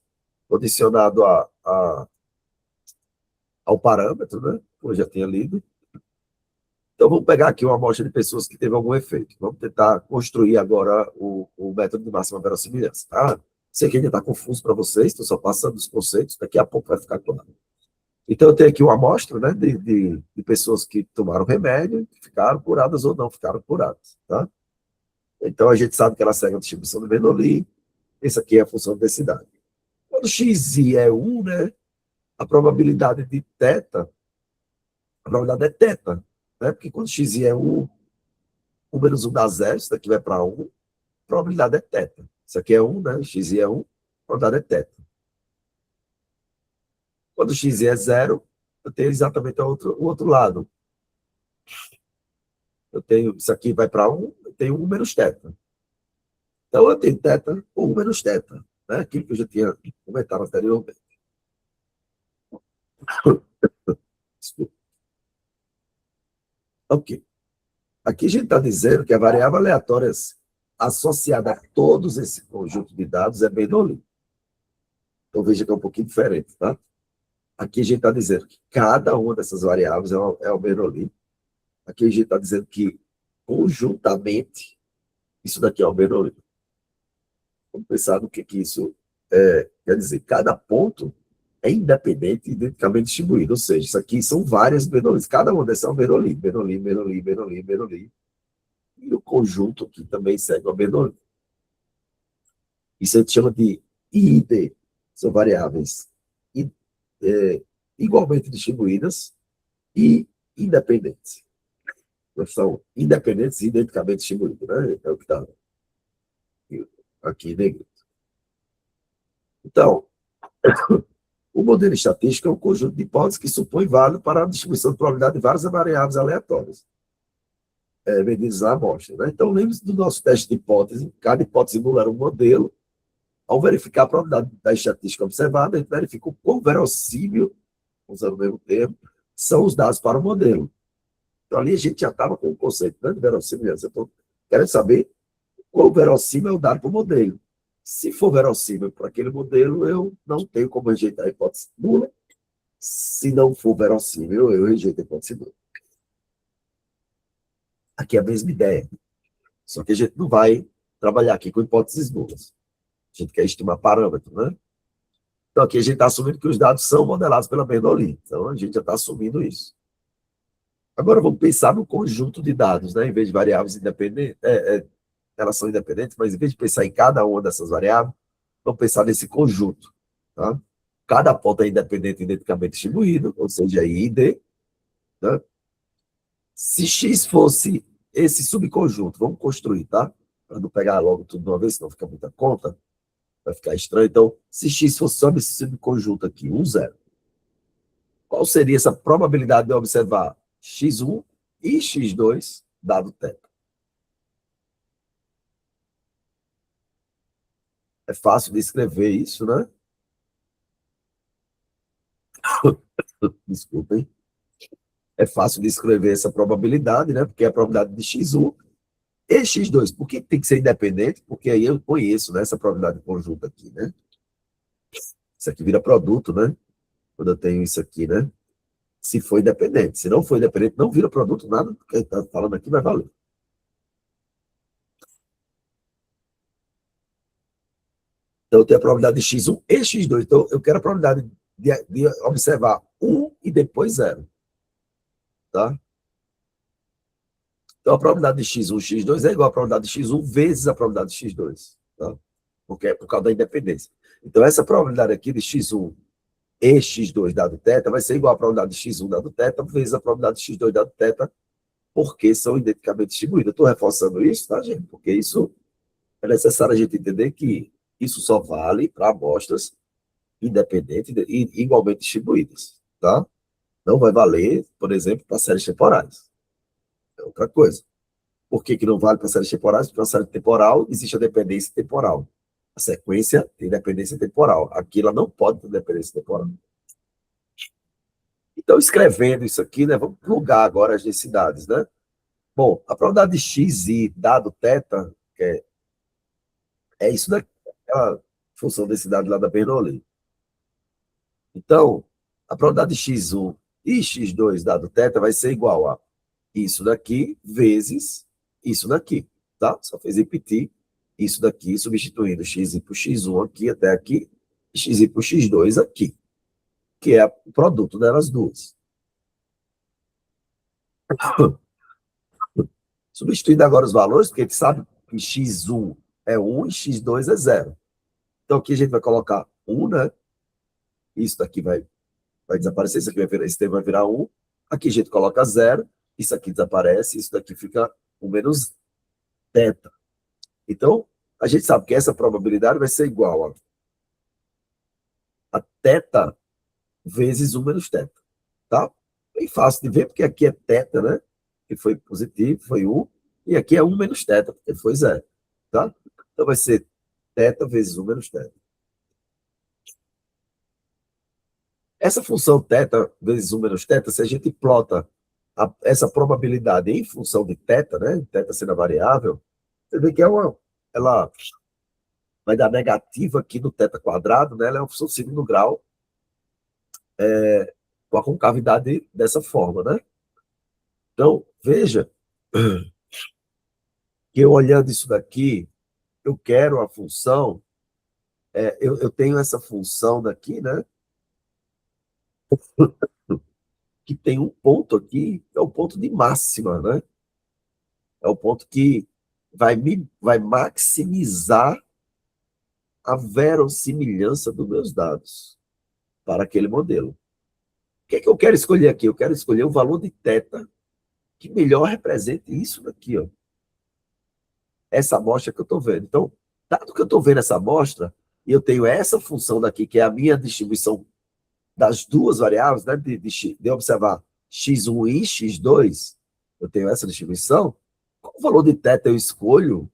condicionado ao parâmetro, né? Como eu já tinha lido. Então, vamos pegar aqui uma amostra de pessoas que teve algum efeito. Vamos tentar construir agora o método de máxima verossimilhança. Tá? Sei que ainda está confuso para vocês, estou só passando os conceitos, daqui a pouco vai ficar claro. Então, eu tenho aqui uma amostra, né, de pessoas que tomaram remédio, que ficaram curadas ou não ficaram curadas. Tá? Então, a gente sabe que ela segue a distribuição de Bernoulli. Essa aqui é a função de densidade. Quando xi é 1, né, a probabilidade de θ, a probabilidade é θ, né, porque quando xi é 1, 1 menos 1 dá 0, isso daqui vai para 1, a probabilidade é θ. Isso aqui é 1, né, xi é 1, a probabilidade é θ. Quando xi é 0, eu tenho exatamente o outro lado. Eu tenho, isso aqui vai para 1, eu tenho 1 menos θ. Então, eu tenho θ ou 1 menos θ, né, aquilo que eu já tinha comentado anteriormente. Desculpa. Ok. Aqui a gente está dizendo que a variável aleatória associada a todos esse conjunto de dados é Bernoulli. Então, veja que é um pouquinho diferente, tá? Aqui a gente está dizendo que cada uma dessas variáveis é o Bernoulli. Aqui a gente está dizendo que, conjuntamente, isso daqui é o Bernoulli. Vamos pensar no que isso quer dizer. Cada ponto é independente e identicamente distribuído. Ou seja, isso aqui são várias Bernoullis. Cada uma dessas é um Bernoulli. Bernoulli, Bernoulli, Bernoulli, Bernoulli. E o conjunto aqui também segue o Bernoulli. Isso a gente chama de ID. São variáveis igualmente distribuídas e independentes. Elas são independentes e identicamente distribuídas, né? É o que está aqui em negrito. Então, o modelo estatístico é um conjunto de hipóteses que supõe válido para a distribuição de probabilidade de várias variáveis aleatórias, medidas na amostra. Né? Então, lembre-se do nosso teste de hipótese. Cada hipótese simula um modelo. Ao verificar a probabilidade da estatística observada, a gente verifica o quão verossímil, usando o mesmo termo, são os dados para o modelo. Então, ali a gente já estava com o conceito, né, de verossimilhança. Então, quero saber quão verossímil é o dado para o modelo. Se for verossímil para aquele modelo, eu não tenho como rejeitar a hipótese nula. Se não for verossímil, eu rejeito a hipótese nula. Aqui é a mesma ideia. Só que a gente não vai trabalhar aqui com hipóteses nulas. A gente quer estimar parâmetro, né? Então, aqui a gente está assumindo que os dados são modelados pela Bernoulli. Então, a gente já está assumindo isso. Agora, vamos pensar no conjunto de dados, né? Em vez de variáveis independentes, elas são independentes, mas em vez de pensar em cada uma dessas variáveis, vamos pensar nesse conjunto, tá? Cada ponto é independente identicamente distribuído, ou seja, I e D, né? Se X fosse esse subconjunto, vamos construir, tá? Para não pegar logo tudo de uma vez, senão fica muita conta, vai ficar estranho. Então, se X fosse só esse subconjunto aqui, 1, 0, qual seria essa probabilidade de observar X1 e X2 dado θ? É fácil de escrever isso, né? Desculpem. É fácil de escrever essa probabilidade, né? Porque é a probabilidade de X1 e X2. Por que tem que ser independente? Porque aí eu conheço, né, essa probabilidade conjunta aqui, né? Isso aqui vira produto, né? Quando eu tenho isso aqui, né? Se for independente. Se não for independente, não vira produto, nada do que está falando aqui vai valer. Então, eu tenho a probabilidade de X1 e X2. Então, eu quero a probabilidade de observar 1 e depois 0. Tá? Então, a probabilidade de X1 e X2 é igual à probabilidade de X1 vezes a probabilidade de X2. Tá? Porque é por causa da independência. Então, essa probabilidade aqui de X1 e X2 dado θ vai ser igual à probabilidade de X1 dado θ vezes a probabilidade de X2 dado θ, porque são identicamente distribuídas. Eu estou reforçando isso, tá, gente? Porque isso é necessário a gente entender que isso só vale para amostras independentes e igualmente distribuídas, tá? Não vai valer, por exemplo, para séries temporais. É outra coisa. Por que não vale para séries temporais? Porque na série temporal existe a dependência temporal. A sequência tem dependência temporal. Aqui ela não pode ter dependência temporal. Então, escrevendo isso aqui, né, vamos plugar agora as densidades, né? Bom, a probabilidade de xi dado θ, que é isso daqui, a função densidade lá da Bernoulli. Então, a probabilidade de x1 e x2 dado θ vai ser igual a isso daqui vezes isso daqui, tá? Só fez repetir isso daqui, substituindo x por x1 aqui até aqui, e x por x2 aqui, que é o produto delas duas. Substituindo agora os valores, porque a gente sabe que x1 é 1 e x2 é 0. Então, aqui a gente vai colocar 1, né? Isso daqui vai desaparecer, isso aqui esse termo vai virar 1. Aqui a gente coloca 0, isso aqui desaparece, isso daqui fica o menos θ. Então, a gente sabe que essa probabilidade vai ser igual a θ vezes 1 menos θ. Tá? Bem fácil de ver, porque aqui é θ, né? Que foi positivo, foi 1, e aqui é 1 menos θ, porque foi 0. Tá? Então, vai ser θ vezes 1 menos θ. Essa função θ vezes 1 menos θ, se a gente plota essa probabilidade em função de θ, né? θ sendo a variável, você vê que ela vai dar negativa aqui no θ quadrado, né? Ela é uma função de segundo grau, com a concavidade dessa forma, né? Então, veja que eu olhando isso daqui, eu quero a função, eu tenho essa função daqui, né? Que tem um ponto aqui, que é o ponto de máxima, né? É o ponto que vai maximizar a verossimilhança dos meus dados para aquele modelo. O que é que eu quero escolher aqui? Eu quero escolher o valor de θ que melhor represente isso daqui, ó. Essa amostra que eu estou vendo. Então, dado que eu estou vendo essa amostra, e eu tenho essa função daqui, que é a minha distribuição das duas variáveis, né, de observar x1 e x2, eu tenho essa distribuição, qual o valor de θ eu escolho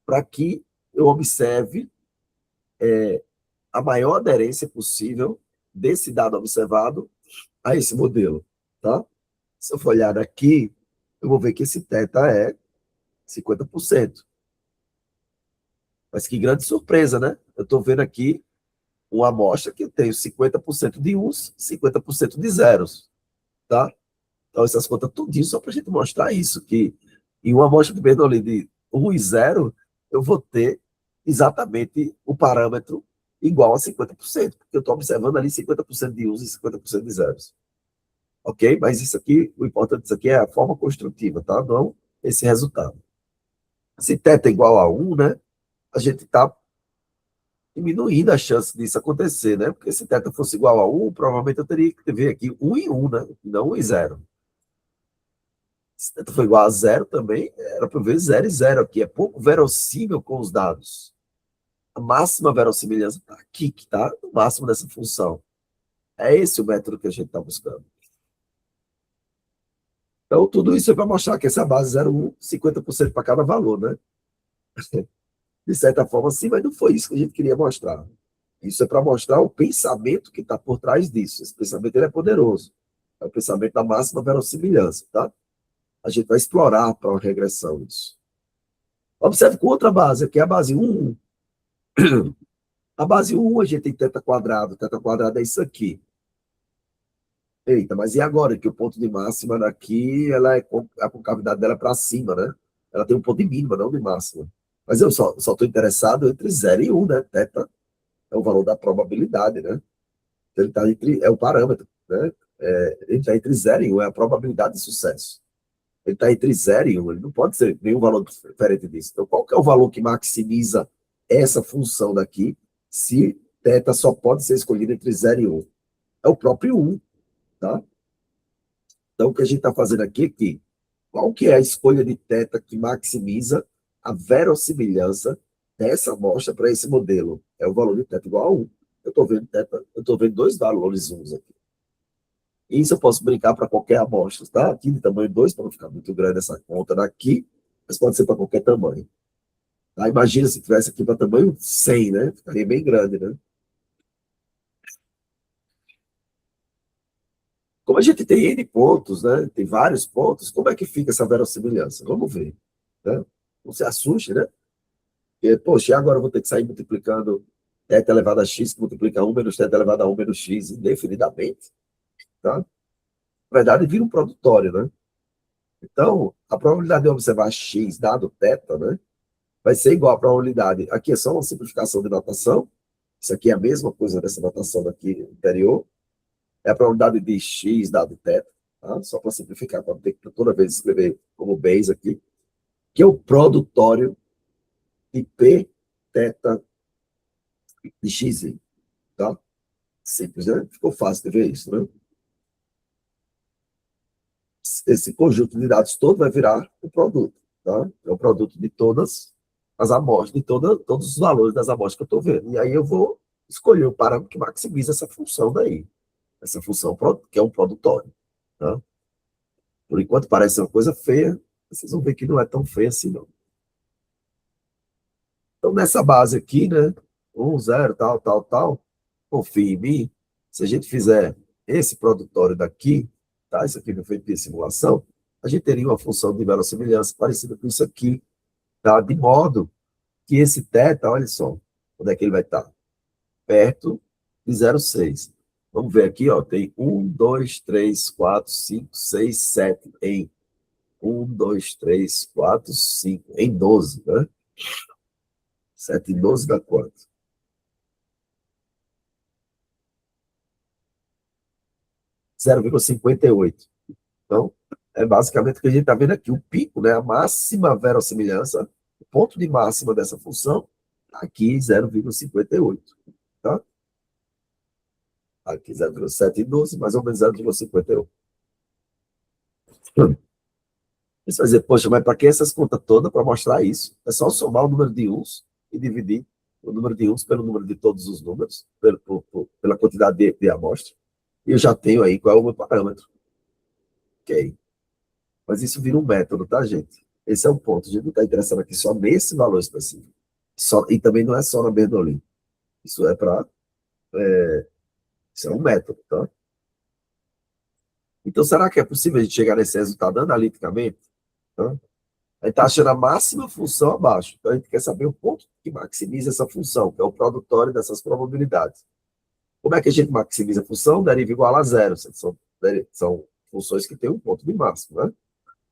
para que eu observe a maior aderência possível desse dado observado a esse modelo, tá? Se eu for olhar aqui, eu vou ver que esse θ é 50%. Mas que grande surpresa, né? Eu estou vendo aqui uma amostra que eu tenho 50% de uns, 50% de zeros, tá? Então, essas contas tudinho só para a gente mostrar isso, que em uma amostra de Bernoulli de 1 e 0, eu vou ter exatamente o parâmetro igual a 50%, porque eu estou observando ali 50% de uns e 50% de zeros. Ok? Mas isso aqui, o importante disso aqui é a forma construtiva, tá? Não esse resultado. Se θ é igual a 1, né? A gente está diminuindo a chance disso acontecer, né? Porque se θ fosse igual a 1, provavelmente eu teria que ver aqui 1 e 1, né? Não 1 e 0. Se θ for igual a 0 também, era para eu ver 0 e 0 aqui. É pouco verossímil com os dados. A máxima verossimilhança está aqui, que está no máximo dessa função. É esse o método que a gente está buscando. Então, tudo isso é para mostrar que essa base 0,1, 50% para cada valor, né? De certa forma, sim, mas não foi isso que a gente queria mostrar. Isso é para mostrar o pensamento que está por trás disso. Esse pensamento ele é poderoso. É o pensamento da máxima verossimilhança, tá? A gente vai explorar para uma regressão isso. Observe com outra base, aqui é a base 1. A base 1, a gente tem θ quadrado. Θ quadrado é isso aqui. Eita, mas e agora que o ponto de máxima daqui, a concavidade dela é para cima, né? Ela tem um ponto de mínima, não de máxima. Mas eu só estou interessado entre 0 e 1, né? Θ é o valor da probabilidade, né? Ele tá entre, é o parâmetro, né? Ele está entre 0 e 1, é a probabilidade de sucesso. Ele está entre 0 e 1, ele não pode ser nenhum valor diferente disso. Então, qual que é o valor que maximiza essa função daqui, se θ só pode ser escolhido entre 0 e 1? É o próprio 1, tá? Então, o que a gente está fazendo aqui é que, qual que é a escolha de θ que maximiza a verossimilhança dessa amostra para esse modelo? É o valor de θ igual a 1. Eu estou vendo dois valores 1 aqui. Isso eu posso brincar para qualquer amostra, tá? Aqui de tamanho 2, para não ficar muito grande essa conta daqui, mas pode ser para qualquer tamanho. Tá? Imagina se tivesse aqui para tamanho 100, né? Ficaria bem grande, né? Como a gente tem N pontos, né? Tem vários pontos, como é que fica essa verossimilhança? Vamos ver. Né? Não se assuste, né? Porque, poxa, agora eu vou ter que sair multiplicando θ elevado a x, que multiplica 1 menos θ elevado a 1 menos x indefinidamente. Tá? Na verdade, vira um produtório, né? Então, a probabilidade de observar x dado θ, né, vai ser igual à probabilidade. Aqui é só uma simplificação de notação. Isso aqui é a mesma coisa dessa notação daqui anterior. É a probabilidade de x dado θ, tá? Só para simplificar, para ter que toda vez escrever como base aqui, que é o produtório de p θ de x, tá? Simples, né? Ficou fácil de ver isso, né? Esse conjunto de dados todo vai virar o produto, tá? É o produto de todas as amostras, de todos os valores das amostras que eu estou vendo. E aí eu vou escolher o parâmetro que maximiza essa função daí. Essa função que é um produtório, tá? Por enquanto parece uma coisa feia, vocês vão ver que não é tão feia assim, não. Então, nessa base aqui, né? 1, 0, tal, tal, tal, confia em mim. Se a gente fizer esse produtório daqui, tá? Isso aqui foi feito de simulação, a gente teria uma função de verossimilhança parecida com isso aqui, tá? De modo que esse θ, olha só, onde é que ele vai estar? Perto de 0,6. Vamos ver aqui, ó, tem 1, 2, 3, 4, 5, 6, 7 em 1, 2, 3, 4, 5 em 12, né? 7 em 12 dá quanto? 0,58. Então, é basicamente o que a gente está vendo aqui. O pico, né, a máxima verossimilhança, o ponto de máxima dessa função, aqui 0,58. Tá? Aqui 0,712, mais ou menos 0,58. Você vai dizer, poxa, mas para que essas contas todas para mostrar isso? É só somar o número de uns e dividir o número de uns pelo número de todos os números, pela quantidade de amostra. E eu já tenho aí qual é o meu parâmetro. Ok. Mas isso vira um método, tá, gente? Esse é o ponto. A gente não está interessado aqui só nesse valor específico. E também não é só na Bernoulli. Isso é para... isso é um método, tá? Então, será que é possível a gente chegar nesse resultado analiticamente? Tá? A gente está achando a máxima função abaixo. Então, a gente quer saber o ponto que maximiza essa função, que é o produtório dessas probabilidades. Como é que a gente maximiza a função? Deriva igual a zero. São funções que têm um ponto de máximo, né?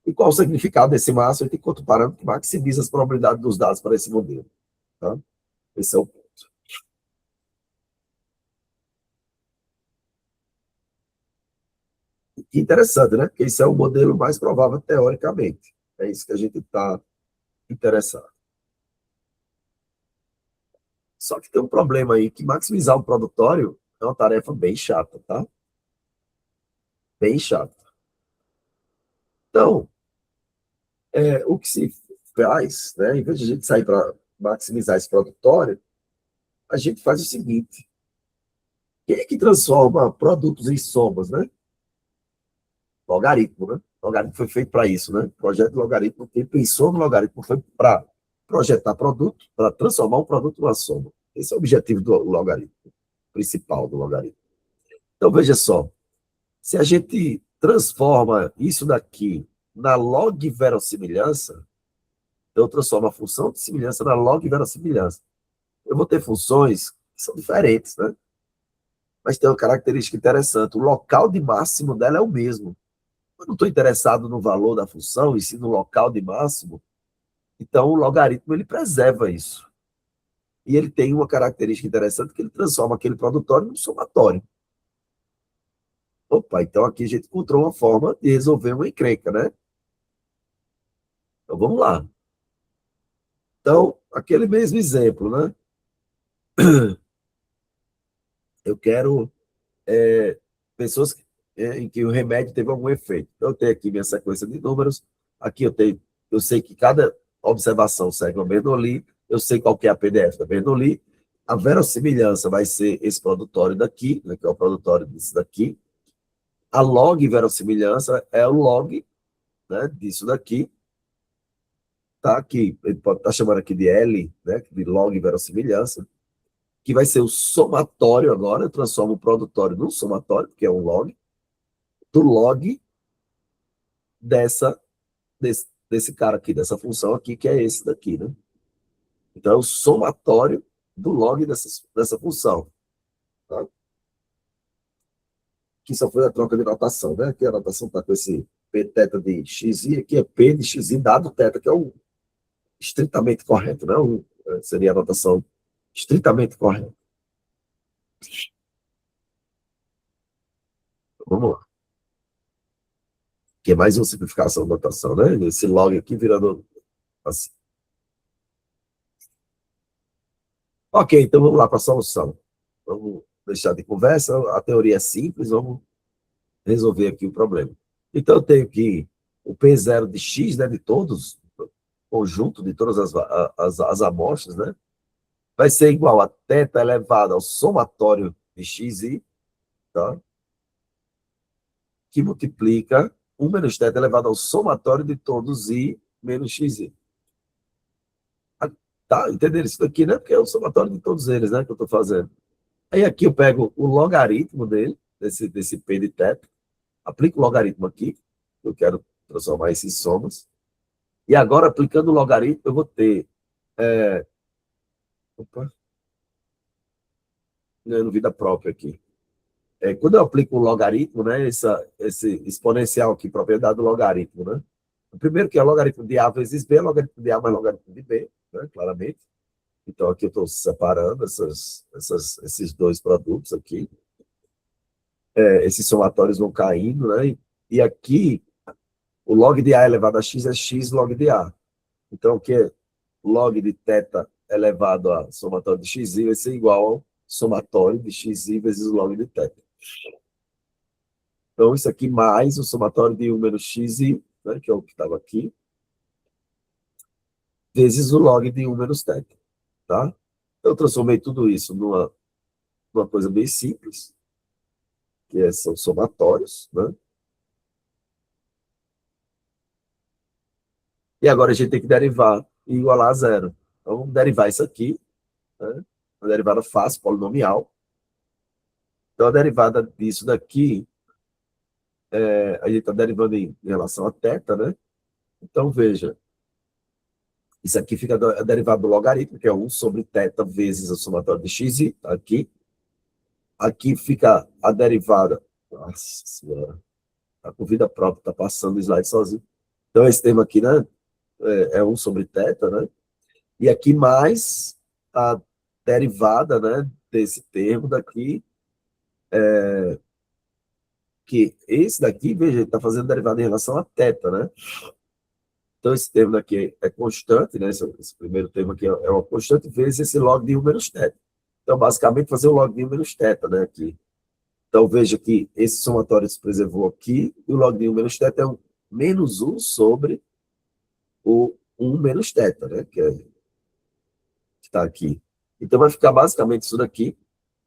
E qual o significado desse máximo? A gente encontra um parâmetro que maximiza as probabilidades dos dados para esse modelo. Tá? Esse é o ponto. Que interessante, né? Porque isso é o modelo mais provável teoricamente. É isso que a gente está interessado. Só que tem um problema aí, que maximizar o produtório é uma tarefa bem chata, tá? Bem chata. Então, o que se faz, né? Em vez de a gente sair para maximizar esse produtório, a gente faz o seguinte. Quem é que transforma produtos em somas, né? Logaritmo, né? Logaritmo foi feito para isso, né? Projeto de logaritmo, quem pensou no logaritmo foi para projetar produto, para transformar um produto numa soma. Esse é o objetivo do logaritmo, principal do logaritmo. Então, veja só, se a gente transforma isso daqui na log verossimilhança, eu transformo a função de semelhança na log verossimilhança. Eu vou ter funções que são diferentes, né? Mas tem uma característica interessante, o local de máximo dela é o mesmo. Eu não estou interessado no valor da função, e sim no local de máximo. Então, o logaritmo ele preserva isso. E ele tem uma característica interessante, que ele transforma aquele produtório num somatório. Opa, então aqui a gente encontrou uma forma de resolver uma encrenca, né? Então, vamos lá. Então, aquele mesmo exemplo, né? Eu quero pessoas em que o remédio teve algum efeito. Então, eu tenho aqui minha sequência de números. Aqui eu sei que cada observação segue uma Bernoulli, eu sei qual que é a PDF da Bernoulli. A verossimilhança vai ser esse produtório daqui, né, que é o produtório disso daqui. A log verossimilhança é o log, né, disso daqui. Tá aqui, ele pode estar chamando aqui de L, né, de log verossimilhança, que vai ser o somatório agora. Eu transformo o produtório num somatório, que é um log, do log desse cara aqui, dessa função aqui, que é esse daqui, né? Então, é o somatório do log dessa função. Tá? Aqui só foi a troca de notação, né? Aqui a notação está com esse p θ de xi, aqui é p de xi dado θ, que é o estritamente correto, né? Seria a notação estritamente correta. Vamos lá. Que é mais uma simplificação da notação, né? Esse log aqui virando assim. Ok, então vamos lá para a solução. Vamos deixar de conversa, a teoria é simples, vamos resolver aqui o problema. Então, eu tenho que o P0 de X, né, de todos, conjunto de todas as amostras, né, vai ser igual a θ elevado ao somatório de xi, tá? Que multiplica 1 menos θ elevado ao somatório de todos i menos xi. Tá? Entenderam isso daqui, né? Porque é o somatório de todos eles, né, que eu estou fazendo. Aí aqui eu pego o logaritmo dele, desse P de θ, aplico o logaritmo aqui, eu quero transformar isso em somas. E agora, aplicando o logaritmo, eu vou ter... Opa, ganhando vida própria aqui. Quando eu aplico o logaritmo, né, esse exponencial aqui, propriedade do logaritmo, né? O primeiro que é o logaritmo de A vezes B, é logaritmo de A mais logaritmo de B, né, claramente. Então, aqui eu estou separando esses dois produtos aqui. Esses somatórios vão caindo, né? E aqui, o log de A elevado a x é x log de A. Então, o que é log de θ elevado a somatório de xi vai ser igual ao somatório de xi vezes o log de θ. Então, isso aqui mais o somatório de 1 menos xi, né, que é o que estava aqui, vezes o log de 1 menos θ. Tá? Então, eu transformei tudo isso numa coisa bem simples, que são somatórios, né? E agora a gente tem que derivar e igualar a zero. Então, vamos derivar isso aqui, né? Uma derivada fácil, polinomial. Então, a derivada disso daqui, a gente está derivando em relação a θ, né? Então, veja, isso aqui fica a derivada do logaritmo, que é 1 sobre θ vezes o somatório de xi, aqui. Aqui fica a derivada... Nossa Senhora, a vida própria está passando o slide sozinho. Então, esse termo aqui, né, é 1 sobre θ, né? E aqui mais a derivada, né, desse termo daqui, que esse daqui, veja, ele está fazendo derivada em relação a θ, né? Então, esse termo daqui é constante, né? Esse primeiro termo aqui é uma constante vezes esse log de 1 menos θ. Então, basicamente, fazer o log de 1 menos θ, né, aqui. Então, veja que esse somatório se preservou aqui, e o log de 1 menos θ é um menos 1 sobre o 1 menos θ, né, que está aqui. Então, vai ficar basicamente isso daqui,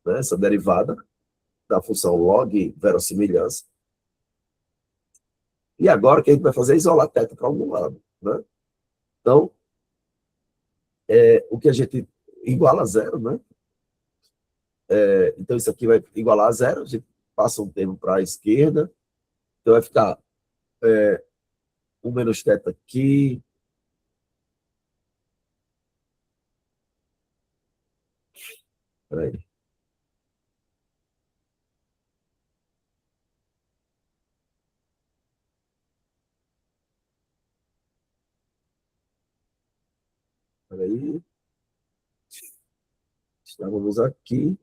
né, essa derivada da função log verossimilhança. E agora o que a gente vai fazer é isolar θ para algum lado, né? Então, o que a gente iguala a zero, né? Então, isso aqui vai igualar a zero, a gente passa um termo para a esquerda, então vai ficar 1 menos θ aqui, peraí, peraí, estávamos aqui,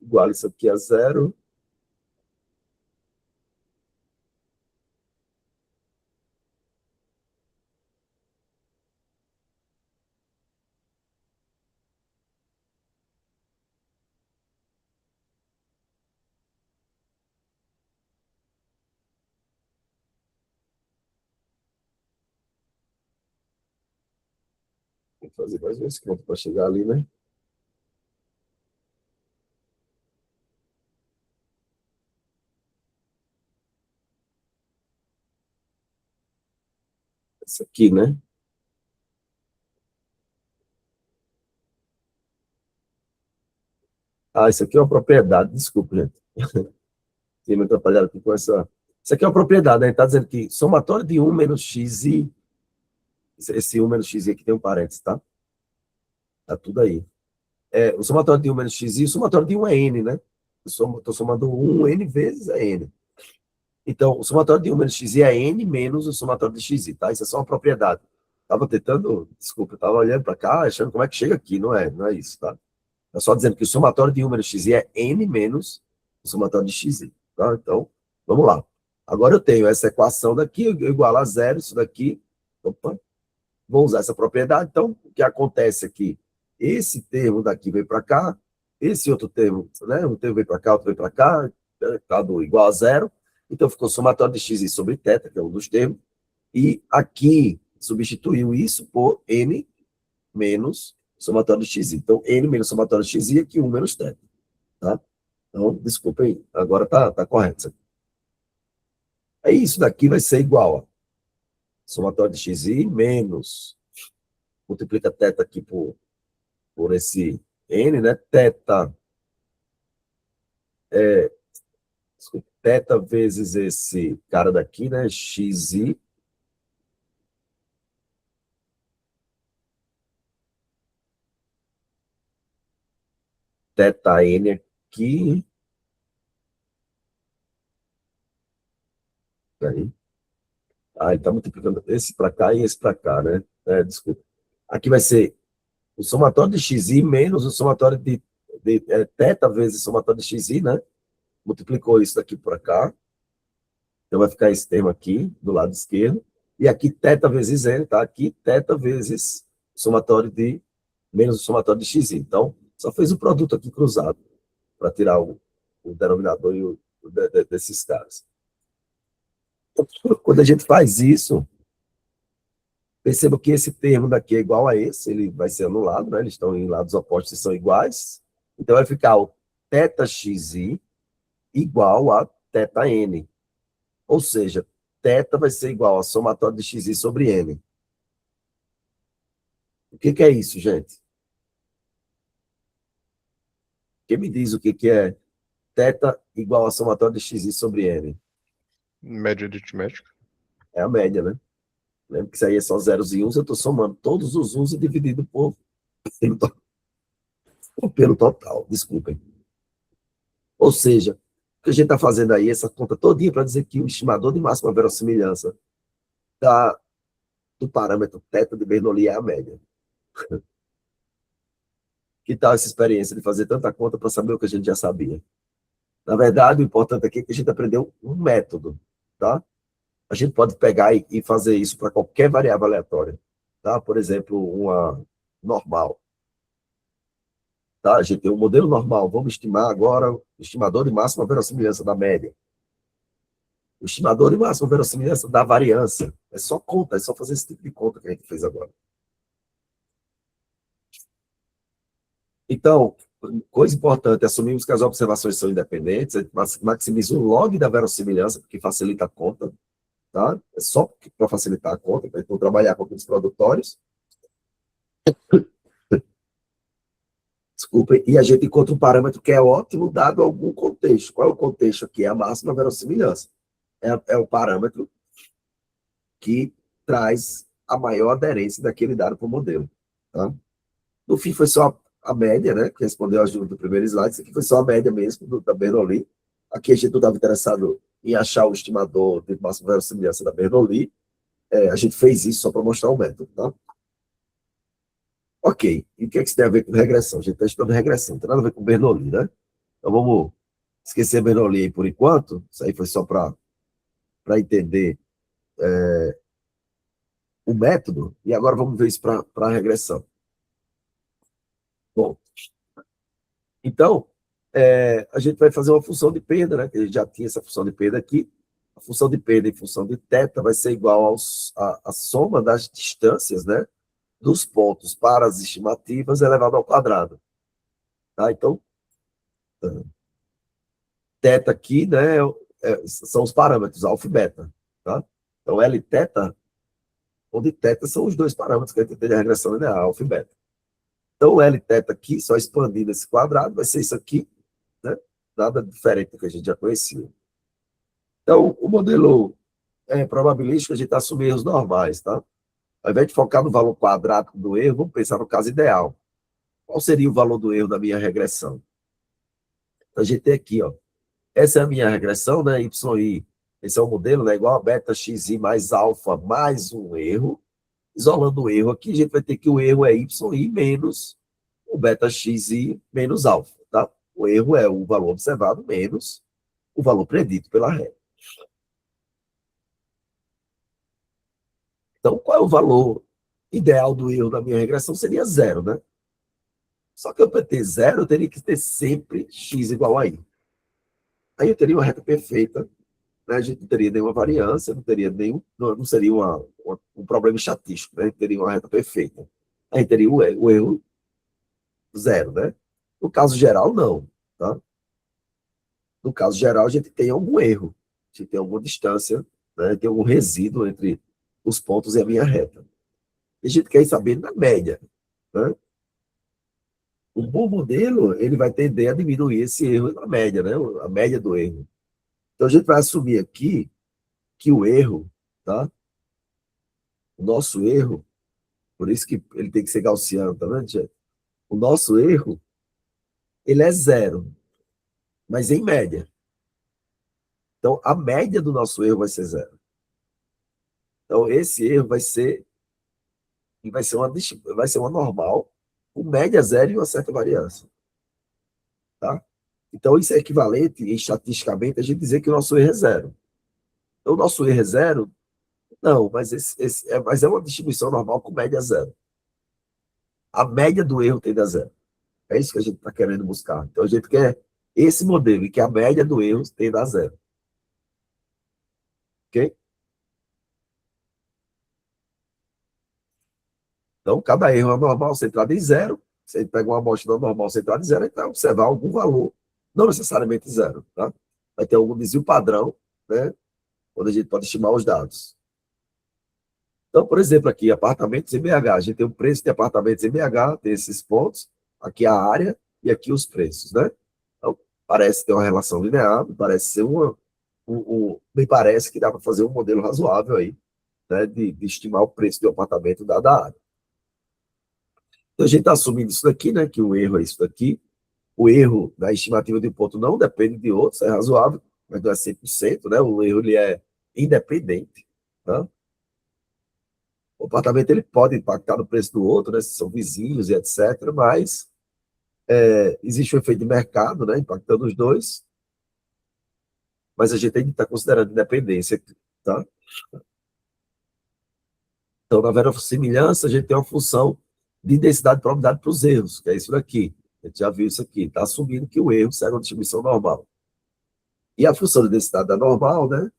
igual isso aqui a zero, vou fazer mais um conto para chegar ali, né? Isso aqui, né? Ah, isso aqui é uma propriedade, desculpa, gente. Tem me atrapalhado aqui com essa. Isso aqui é uma propriedade, né? Está dizendo que somatório de 1 menos xi, esse 1 menos xi aqui tem um parênteses, tá? Tá tudo aí. O somatório de 1 menos xi, o somatório de 1 é n, né? Estou somando 1 n vezes é n. Então, o somatório de 1 menos xi é n menos o somatório de xi, tá? Isso é só uma propriedade. Estava tentando, desculpa, estava olhando para cá, achando como é que chega aqui, não é isso, tá? É só dizendo que o somatório de 1 menos xi é n menos o somatório de xi, tá? Então, vamos lá. Agora eu tenho essa equação daqui, igual a zero, isso daqui. Opa, vou usar essa propriedade. Então, o que acontece aqui? Esse termo daqui veio para cá, esse outro termo, né? Um termo veio para cá, outro veio para cá, tá igual a zero. Então, ficou somatório de xi sobre θ, que é um dos termos. E aqui, substituiu isso por n menos somatório de xi. Então, n menos somatório de xi aqui, 1 menos θ. Tá? Então, desculpem, agora tá correto. Aí, isso daqui vai ser igual a somatório de xi menos, multiplica θ aqui por esse n, né? Θ vezes esse cara daqui, né? Xi, θn aqui. Aí. Ele está multiplicando esse para cá e esse para cá, né? Desculpa. Aqui vai ser o somatório de xi menos o somatório de θ vezes o somatório de xi, né? Multiplicou isso daqui para cá. Então vai ficar esse termo aqui, do lado esquerdo. E aqui θ vezes n, tá? Aqui θ vezes o somatório de menos o somatório de xi. Então, só fez o produto aqui cruzado para tirar o denominador e desses caras. Quando a gente faz isso, perceba que esse termo daqui é igual a esse, ele vai ser anulado, né? Eles estão em lados opostos e são iguais. Então vai ficar o θxi igual a θn. Ou seja, θ vai ser igual a somatório de xi sobre n. O que é isso, gente? Quem me diz o que é θ igual a somatório de xi sobre n? Média aritmética. É a média, né? Lembra que isso aí é só zeros e uns, eu estou somando todos os uns e dividido pelo total, desculpem. Ou seja, o que a gente está fazendo aí, essa conta todinha para dizer que o estimador de máxima verossimilhança do parâmetro θ de Bernoulli é a média. Que tal essa experiência de fazer tanta conta para saber o que a gente já sabia? Na verdade, o importante aqui é que a gente aprendeu um método, tá? A gente pode pegar e fazer isso para qualquer variável aleatória, tá? Por exemplo, uma normal. Tá? A gente tem um modelo normal. Vamos estimar agora o estimador de máxima verossimilhança da média. O estimador de máxima verossimilhança da variância. É só conta, é só fazer esse tipo de conta que a gente fez agora. Então, coisa importante, assumimos que as observações são independentes, a gente maximiza o log da verossimilhança, porque facilita a conta, tá? É só para facilitar a conta, para a gente não trabalhar com aqueles produtórios. Desculpa, e a gente encontra um parâmetro que é ótimo dado algum contexto. Qual é o contexto aqui? É a máxima verossimilhança. É o parâmetro que traz a maior aderência daquele dado para o modelo. Tá? No fim, foi só a média, né, que respondeu a ajuda do primeiro slide. Isso aqui foi só a média mesmo da Bernoulli. Aqui a gente não estava interessado em achar o estimador de máxima verossimilhança da Bernoulli. A gente fez isso só para mostrar o método. Tá? Ok, e o que isso tem a ver com regressão? A gente está estudando regressão, não tem nada a ver com Bernoulli, né? Então vamos esquecer Bernoulli aí por enquanto. Isso aí foi só para entender o método, e agora vamos ver isso para a regressão. Bom, então, a gente vai fazer uma função de perda, né? Que a gente já tinha essa função de perda aqui. A função de perda em função de θ vai ser igual à soma das distâncias, né? Dos pontos para as estimativas elevado ao quadrado. Tá? Então, θ aqui, né? São os parâmetros, alfa e beta. Tá? Então, L e θ, onde θ são os dois parâmetros que a gente tem de regressão linear, alfa e beta. Então, o L θ aqui, só expandindo esse quadrado, vai ser isso aqui, né? Nada diferente do que a gente já conhecia. Então, o modelo probabilístico, a gente assume erros normais, tá? Ao invés de focar no valor quadrático do erro, vamos pensar no caso ideal. Qual seria o valor do erro da minha regressão? Então, a gente tem aqui, ó, essa é a minha regressão, né? YI, esse é o modelo, né? Igual a beta XI mais alfa mais um erro. Isolando o erro aqui, a gente vai ter que o erro é YI menos o beta XI menos alfa, tá? O erro é o valor observado menos o valor predito pela regra. Então, qual é o valor ideal do erro da minha regressão? Seria zero, né? Só que para ter zero, eu teria que ter sempre x igual a i. Aí eu teria uma reta perfeita, né? A gente não teria nenhuma variância, não seria um problema estatístico, né? A gente teria uma reta perfeita. Aí teria o erro zero, né? No caso geral, não, tá? No caso geral, a gente tem algum erro, a gente tem alguma distância, né? Tem algum resíduo entre os pontos e a minha reta. E a gente quer saber na média, né? Um bom modelo, ele vai tender a diminuir esse erro na média, né? A média do erro. Então, a gente vai assumir aqui que o erro, tá? O nosso erro, por isso que ele tem que ser gaussiano, tá vendo, gente? O nosso erro, ele é zero, mas em média. Então, a média do nosso erro vai ser zero. Então, esse erro vai ser uma normal, com média zero e uma certa variância. Tá? Então, isso é equivalente, estatisticamente, a gente dizer que o nosso erro é zero. Então, o nosso erro é zero? Não, mas, mas é uma distribuição normal com média zero. A média do erro tende a zero. É isso que a gente está querendo buscar. Então, a gente quer esse modelo, em que a média do erro tende a zero. Ok? Então, cada erro é normal centrado em zero. Se a gente pega uma amostra não normal centrada em zero, a gente vai observar algum valor, não necessariamente zero. Tá? Vai ter algum desvio padrão, né? Onde a gente pode estimar os dados. Então, por exemplo, aqui, apartamentos em BH. A gente tem o preço de apartamentos em BH, tem esses pontos, aqui a área e aqui os preços, né? Então, parece ter uma relação linear, parece ser me parece que dá para fazer um modelo razoável aí, né, de estimar o preço de um apartamento dada a área. Então, a gente está assumindo isso daqui, né, que o erro é isso daqui. O erro da estimativa de um ponto não depende de outros, é razoável, mas não é 100%, né? O erro ele é independente, tá? O apartamento ele pode impactar no preço do outro, né? Se são vizinhos e etc., mas existe um efeito de mercado, né? Impactando os dois, mas a gente tem que estar considerando independência, tá? Então, na verossimilhança, a gente tem uma função de densidade de probabilidade para os erros, que é isso daqui. A gente já viu isso aqui. Está assumindo que o erro segue uma distribuição normal. E a função de densidade da normal, né?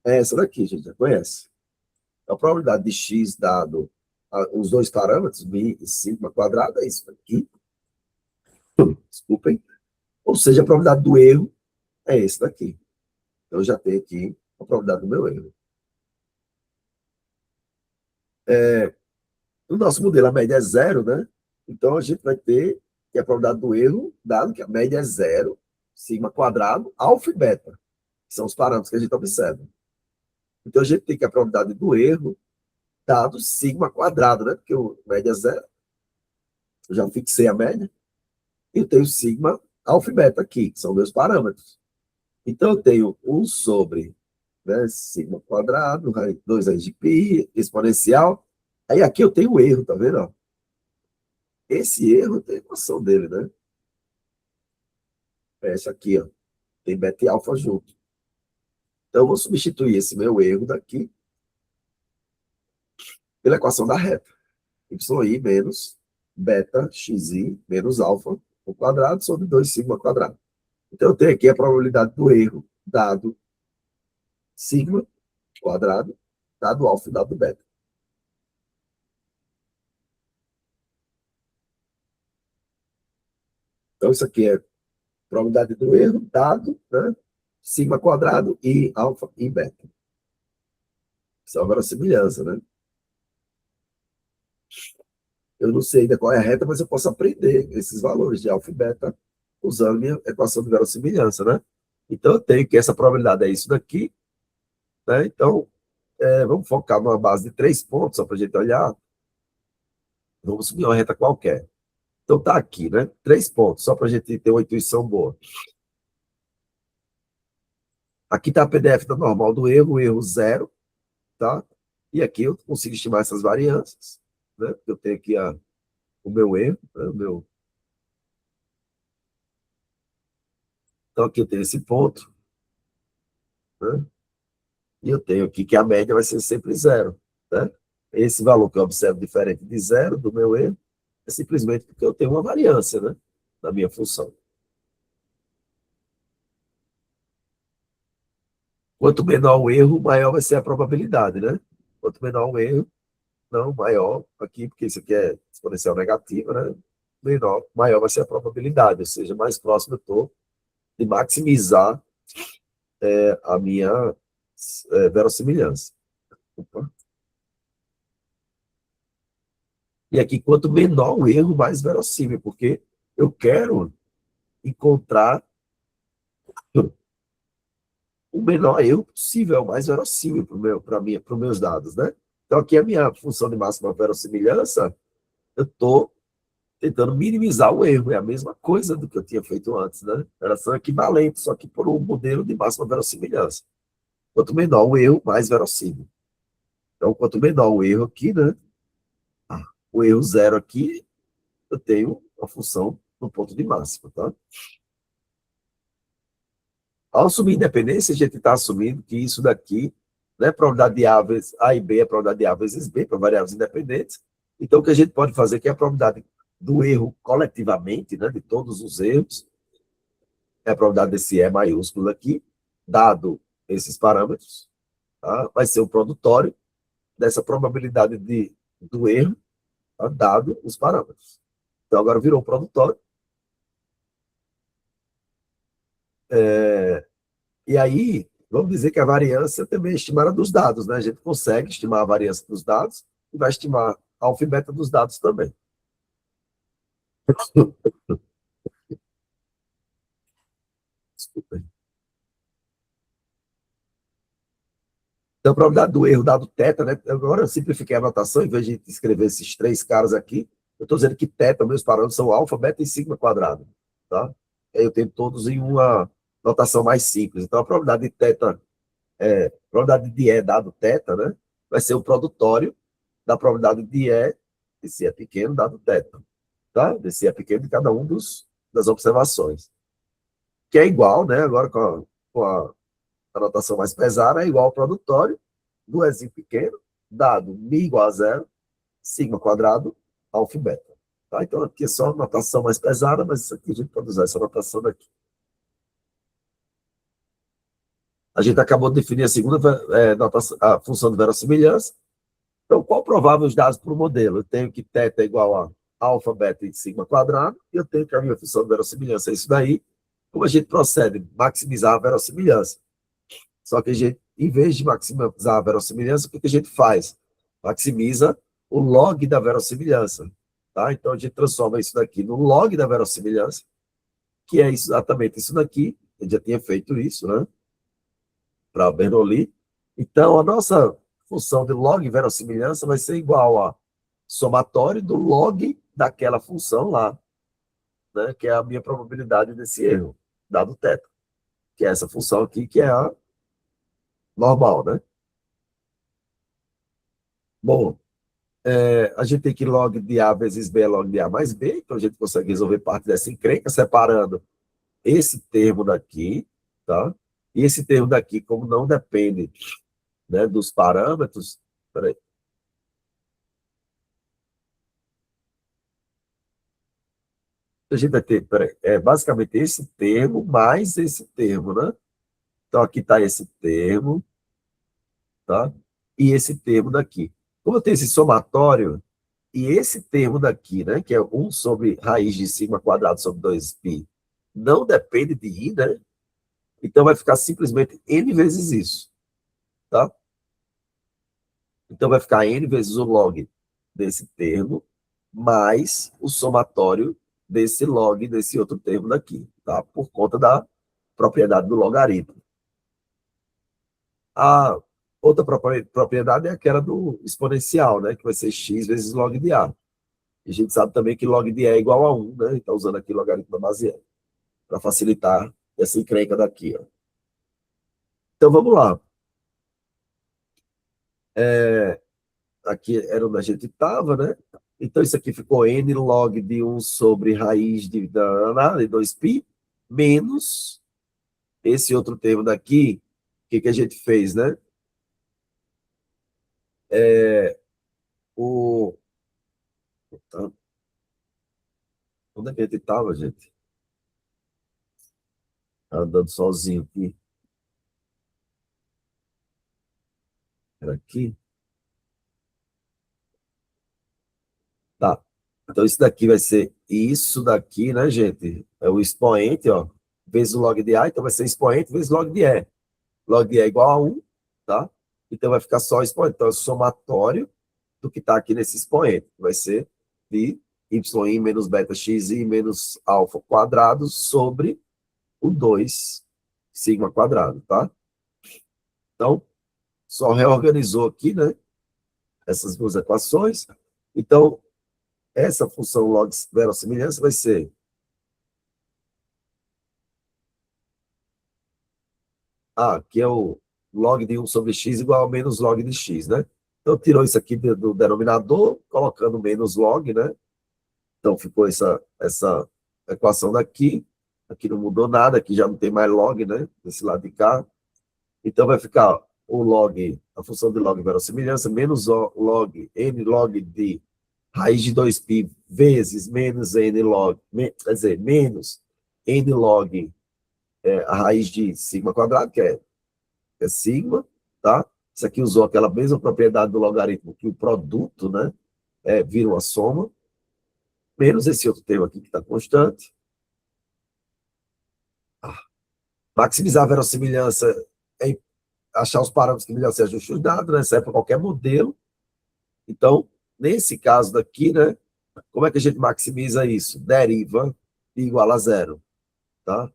É essa daqui, a gente já conhece. A probabilidade de x dado os dois parâmetros, μ e sigma quadrado, é isso daqui. Desculpem. Ou seja, a probabilidade do erro é esse daqui. Então, eu já tenho aqui a probabilidade do meu erro. No nosso modelo, a média é zero, né? Então, a gente vai ter que a probabilidade do erro, dado que a média é zero, sigma quadrado, alfa e beta, que são os parâmetros que a gente observa. Então, a gente tem que a probabilidade do erro, dado sigma quadrado, né? Porque a média é zero. Eu já fixei a média. E eu tenho sigma, alfa e beta aqui, que são meus parâmetros. Então, eu tenho 1 sobre, né, sigma quadrado, 2 raiz de π, exponencial. Aí aqui eu tenho o erro, tá vendo? Esse erro tem equação dele, né? É esse aqui, ó. Tem beta e alfa junto. Então, eu vou substituir esse meu erro daqui pela equação da reta. Y menos beta xi menos alfa ao quadrado sobre 2 sigma quadrado. Então, eu tenho aqui a probabilidade do erro dado sigma quadrado, dado alfa e dado beta. Então, isso aqui é probabilidade do erro dado, né? Sigma quadrado e alfa e beta. Isso é uma verossimilhança, né? Eu não sei ainda qual é a reta, mas eu posso aprender esses valores de alfa e beta usando minha equação de verossimilhança, né? Então, eu tenho que essa probabilidade é isso daqui, né? Então, vamos focar numa base de 3 pontos, só para a gente olhar. Vamos subir uma reta qualquer. Então, tá aqui, né? 3 pontos, só para a gente ter uma intuição boa. Aqui está a PDF da normal do erro, o erro zero, tá? E aqui eu consigo estimar essas variâncias, né? Eu tenho aqui o meu erro, né? Então, aqui eu tenho esse ponto, né? E eu tenho aqui que a média vai ser sempre zero, né? Esse valor que eu observo diferente de zero, do meu erro, é simplesmente porque eu tenho uma variância, né? Na minha função. Quanto menor o erro, maior vai ser a probabilidade, né? Quanto menor o erro, não, maior, aqui, porque isso aqui é exponencial negativa, né? Menor, maior vai ser a probabilidade, ou seja, mais próximo eu estou de maximizar a minha verossimilhança. Opa. E aqui, quanto menor o erro, mais verossímil, porque eu quero encontrar o menor erro possível, o mais verossímil para os meus dados, né? Então, aqui a minha função de máxima verossimilhança, eu estou tentando minimizar o erro. É a mesma coisa do que eu tinha feito antes, né? Elas são equivalentes, só que por um modelo de máxima verossimilhança. Quanto menor o erro, mais verossímil. Então, quanto menor o erro aqui, né? O erro zero aqui, eu tenho a função no ponto de máxima, tá? Ao assumir independência, a gente está assumindo que isso daqui, né, probabilidade de A vezes A e B é probabilidade de A vezes B, para variáveis independentes. Então, o que a gente pode fazer que é a probabilidade do erro coletivamente, né, de todos os erros, é a probabilidade desse E maiúsculo aqui, dado esses parâmetros, tá? Vai ser o produtório dessa probabilidade do erro, tá? Dado os parâmetros. Então, agora virou o produtório. E aí, vamos dizer que a variância também é estimada dos dados, né? A gente consegue estimar a variância dos dados e vai estimar a alfa e beta dos dados também. Desculpa. Então, a probabilidade do erro dado θ, né? Agora eu simplifiquei a notação, em vez de escrever esses 3 caras aqui, eu estou dizendo que θ, meus parâmetros são alfa, beta e sigma quadrado, tá? Aí eu tenho todos em uma notação mais simples. Então, a probabilidade de θ, a probabilidade de E dado θ, né? Vai ser o produtório da probabilidade de E, desse E pequeno, dado θ, tá? Desse E pequeno de cada um das observações. Que é igual, né? Agora com a notação mais pesada, é igual ao produtório do Ezinho pequeno, dado μ igual a zero, sigma quadrado, alfa e beta. Tá? Então, aqui é só notação mais pesada, mas isso aqui a gente pode usar essa notação daqui. A gente acabou de definir a segunda notação, a função de verossimilhança. Então, qual provável os dados para o modelo? Eu tenho que θ é igual a alfa, beta e sigma quadrado, e eu tenho que a minha função de verossimilhança é isso daí. Como a gente procede? Maximizar a verossimilhança. Só que a gente, em vez de maximizar a verossimilhança, o que a gente faz? Maximiza o log da verossimilhança. Tá? Então, a gente transforma isso daqui no log da verossimilhança, que é exatamente isso daqui. A gente já tinha feito isso, né? Para Bernoulli. Então, a nossa função de log verossimilhança vai ser igual a somatório do log daquela função lá, né? Que é a minha probabilidade desse erro, dado θ, que é essa função aqui, que é a normal, né? Bom, a gente tem que log de A vezes B é log de A mais B, então a gente consegue resolver parte dessa encrenca separando esse termo daqui, tá? E esse termo daqui, como não depende, né, dos parâmetros, peraí. A gente vai ter, peraí, basicamente esse termo mais esse termo, né? Então aqui está esse termo, tá? E esse termo daqui. Como eu tenho esse somatório, e esse termo daqui, né, que é 1 sobre raiz de sigma quadrado sobre 2π, não depende de I, né? Então vai ficar simplesmente N vezes isso, tá? Então vai ficar N vezes o log desse termo, mais o somatório desse log desse outro termo daqui, tá? Por conta da propriedade do logaritmo. A outra propriedade é aquela do exponencial, né? Que vai ser x vezes log de A. E a gente sabe também que log de E é igual a 1, né? Então, usando aqui o logaritmo da base E, para facilitar essa encrenca daqui, ó. Então, vamos lá. Aqui era onde a gente estava, né? Então, isso aqui ficou n log de 1 sobre raiz de 2π, menos esse outro termo daqui. O que a gente fez, né? O... Onde é que a gente estava, gente? Andando sozinho aqui. Era aqui. Tá. Então, isso daqui vai ser isso daqui, né, gente? É o expoente, ó, vezes o log de A, então vai ser expoente vezes log de E. Log de E é igual a 1, tá? Então, vai ficar só expoente. Então, é o somatório do que está aqui nesse expoente. Vai ser de y menos beta xi menos alfa quadrado sobre o 2 sigma quadrado, tá? Então, só reorganizou aqui, né? Essas duas equações. Então, essa função log verossimilhança vai ser que é o log de 1 sobre x igual a menos log de x, né? Então, tirou isso aqui do denominador, colocando menos log, né? Então, ficou essa equação daqui. Aqui não mudou nada, aqui já não tem mais log, né? Desse lado de cá. Então, vai ficar o log, a função de log verossimilhança, menos log, n log de raiz de 2π vezes menos n log, quer dizer, menos n log a raiz de sigma quadrado, que é sigma, tá? Isso aqui usou aquela mesma propriedade do logaritmo que o produto, né? Vira uma soma, menos esse outro termo aqui que está constante. Maximizar a verossimilhança é achar os parâmetros que melhor se ajustam os dados, né? Serve para qualquer modelo. Então, nesse caso daqui, né? Como é que a gente maximiza isso? Deriva igual a zero, tá?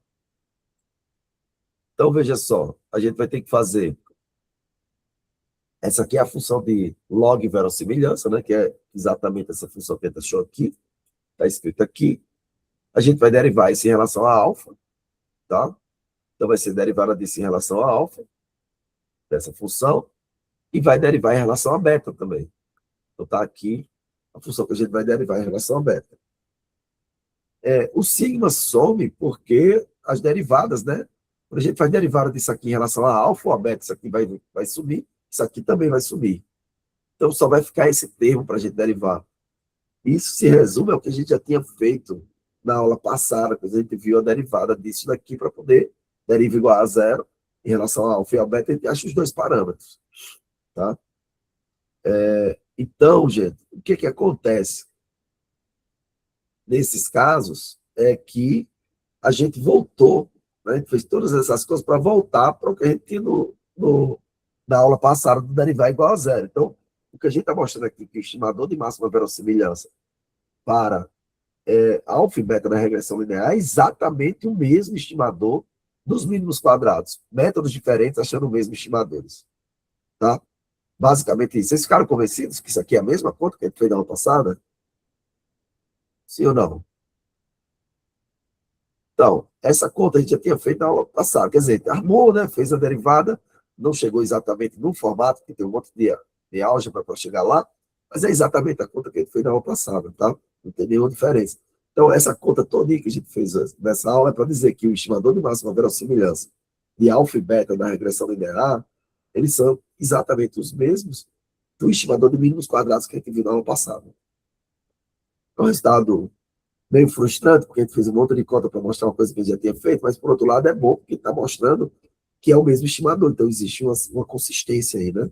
Então, veja só, a gente vai ter que fazer. Essa aqui é a função de log verossimilhança, né? Que é exatamente essa função que a gente achou aqui. Está escrito aqui. A gente vai derivar isso em relação a alfa, tá? Então, vai ser derivada disso em relação a alfa, dessa função, e vai derivar em relação a beta também. Então, está aqui a função que a gente vai derivar em relação a beta. O sigma some porque as derivadas, né? Quando a gente faz derivada disso aqui em relação a alfa ou a beta, isso aqui vai subir, isso aqui também vai subir. Então, só vai ficar esse termo para a gente derivar. Isso se resume ao que a gente já tinha feito na aula passada, quando a gente viu a derivada disso daqui para poder deriva igual a zero em relação a alfa e a beta, a gente acha os dois parâmetros. Tá? Então, gente, o que acontece nesses casos é que a gente voltou, né? A gente fez todas essas coisas para voltar para o que a gente tinha na aula passada do derivar igual a zero. Então, o que a gente está mostrando aqui, que o estimador de máxima verossimilhança para alfa e beta da regressão linear é exatamente o mesmo estimador dos mínimos quadrados. Métodos diferentes achando o mesmo estimadores. Tá? Basicamente isso. Vocês ficaram convencidos que isso aqui é a mesma conta que a gente fez na aula passada? Sim ou não? Então, essa conta a gente já tinha feito na aula passada. Quer dizer, armou, né? Fez a derivada, não chegou exatamente no formato, que tem um monte de álgebra para chegar lá, mas é exatamente a conta que a gente fez na aula passada, tá? Não tem nenhuma diferença. Então, essa conta toda que a gente fez nessa aula é para dizer que o estimador de máxima verossimilhança de alfa e beta da regressão linear, eles são exatamente os mesmos do estimador de mínimos quadrados que a gente viu na aula passada. É um resultado meio frustrante, porque a gente fez um monte de conta para mostrar uma coisa que a gente já tinha feito, mas, por outro lado, é bom, porque está mostrando que é o mesmo estimador. Então, existe uma consistência aí, né?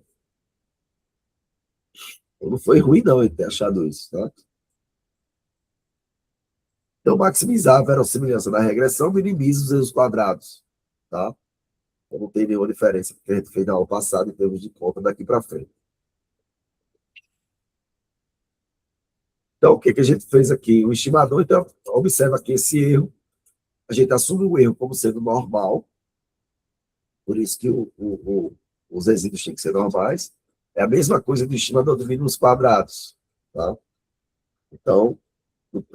Então, não foi ruim, não, ele ter achado isso, tá? Então, maximizar a verossimilhança da regressão minimiza os erros quadrados, tá? Então, não tem nenhuma diferença que a gente fez na aula passada em termos de conta daqui para frente. Então, o que a gente fez aqui? O estimador, então, observa aqui esse erro. A gente assume o erro como sendo normal, por isso que os resíduos têm que ser normais. É a mesma coisa do estimador de mínimos quadrados, tá? Então,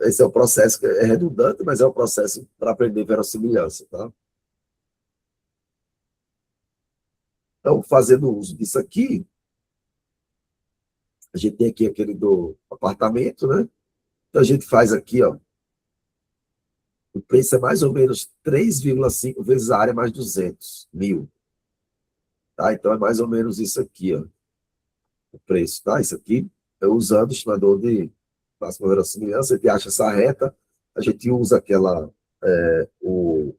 esse é o processo que é redundante, mas é o processo para aprender verossimilhança, tá? Então, fazendo uso disso aqui, a gente tem aqui aquele do apartamento, né? Então, a gente faz aqui, ó, o preço é mais ou menos 3,5 vezes a área mais 200 mil. Tá? Então, é mais ou menos isso aqui, ó, o preço. Tá? Isso aqui é usando o estimador de máxima verossimilhança. A gente acha essa reta, a gente usa o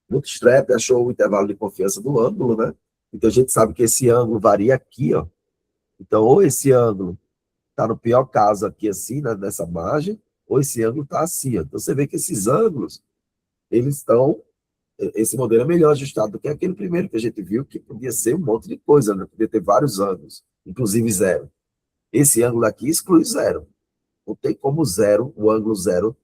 bootstrap, achou o intervalo de confiança do ângulo, né? Então, a gente sabe que esse ângulo varia aqui, ó. Então, ou esse ângulo está no pior caso aqui, assim, né, nessa margem, ou esse ângulo está assim, ó. Então, você vê que esses ângulos, eles estão. Esse modelo é melhor ajustado do que aquele primeiro que a gente viu, que podia ser um monte de coisa, né? Podia ter vários ângulos, inclusive zero. Esse ângulo aqui exclui zero. Não tem como zero, o ângulo zero,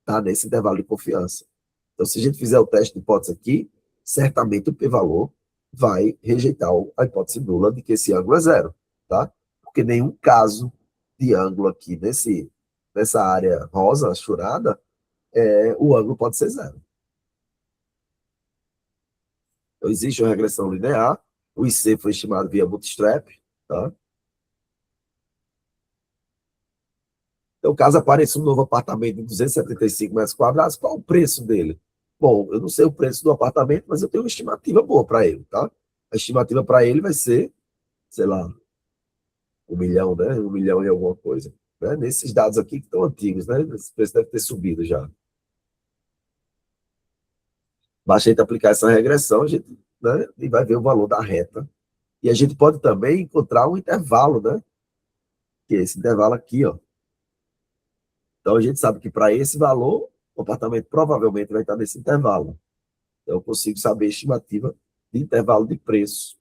tá nesse intervalo de confiança. Então, se a gente fizer o teste de hipótese aqui, certamente o p-valor vai rejeitar a hipótese nula de que esse ângulo é zero, tá? Porque nenhum caso de ângulo aqui nessa área rosa, churada, o ângulo pode ser zero. Então, existe uma regressão linear, o IC foi estimado via bootstrap, tá? Então, caso apareça um novo apartamento de 275 metros quadrados, qual o preço dele? Bom, eu não sei o preço do apartamento, mas eu tenho uma estimativa boa para ele, tá? A estimativa para ele vai ser, sei lá, 1 milhão, né? 1 milhão e alguma coisa. Né? Nesses dados aqui que estão antigos, né? Esse preço deve ter subido já. Basta a gente aplicar essa regressão, a gente, né, e vai ver o valor da reta. E a gente pode também encontrar um intervalo, né? Que é esse intervalo aqui, ó. Então, a gente sabe que para esse valor, o apartamento provavelmente vai estar nesse intervalo. Então, eu consigo saber a estimativa de intervalo de preço,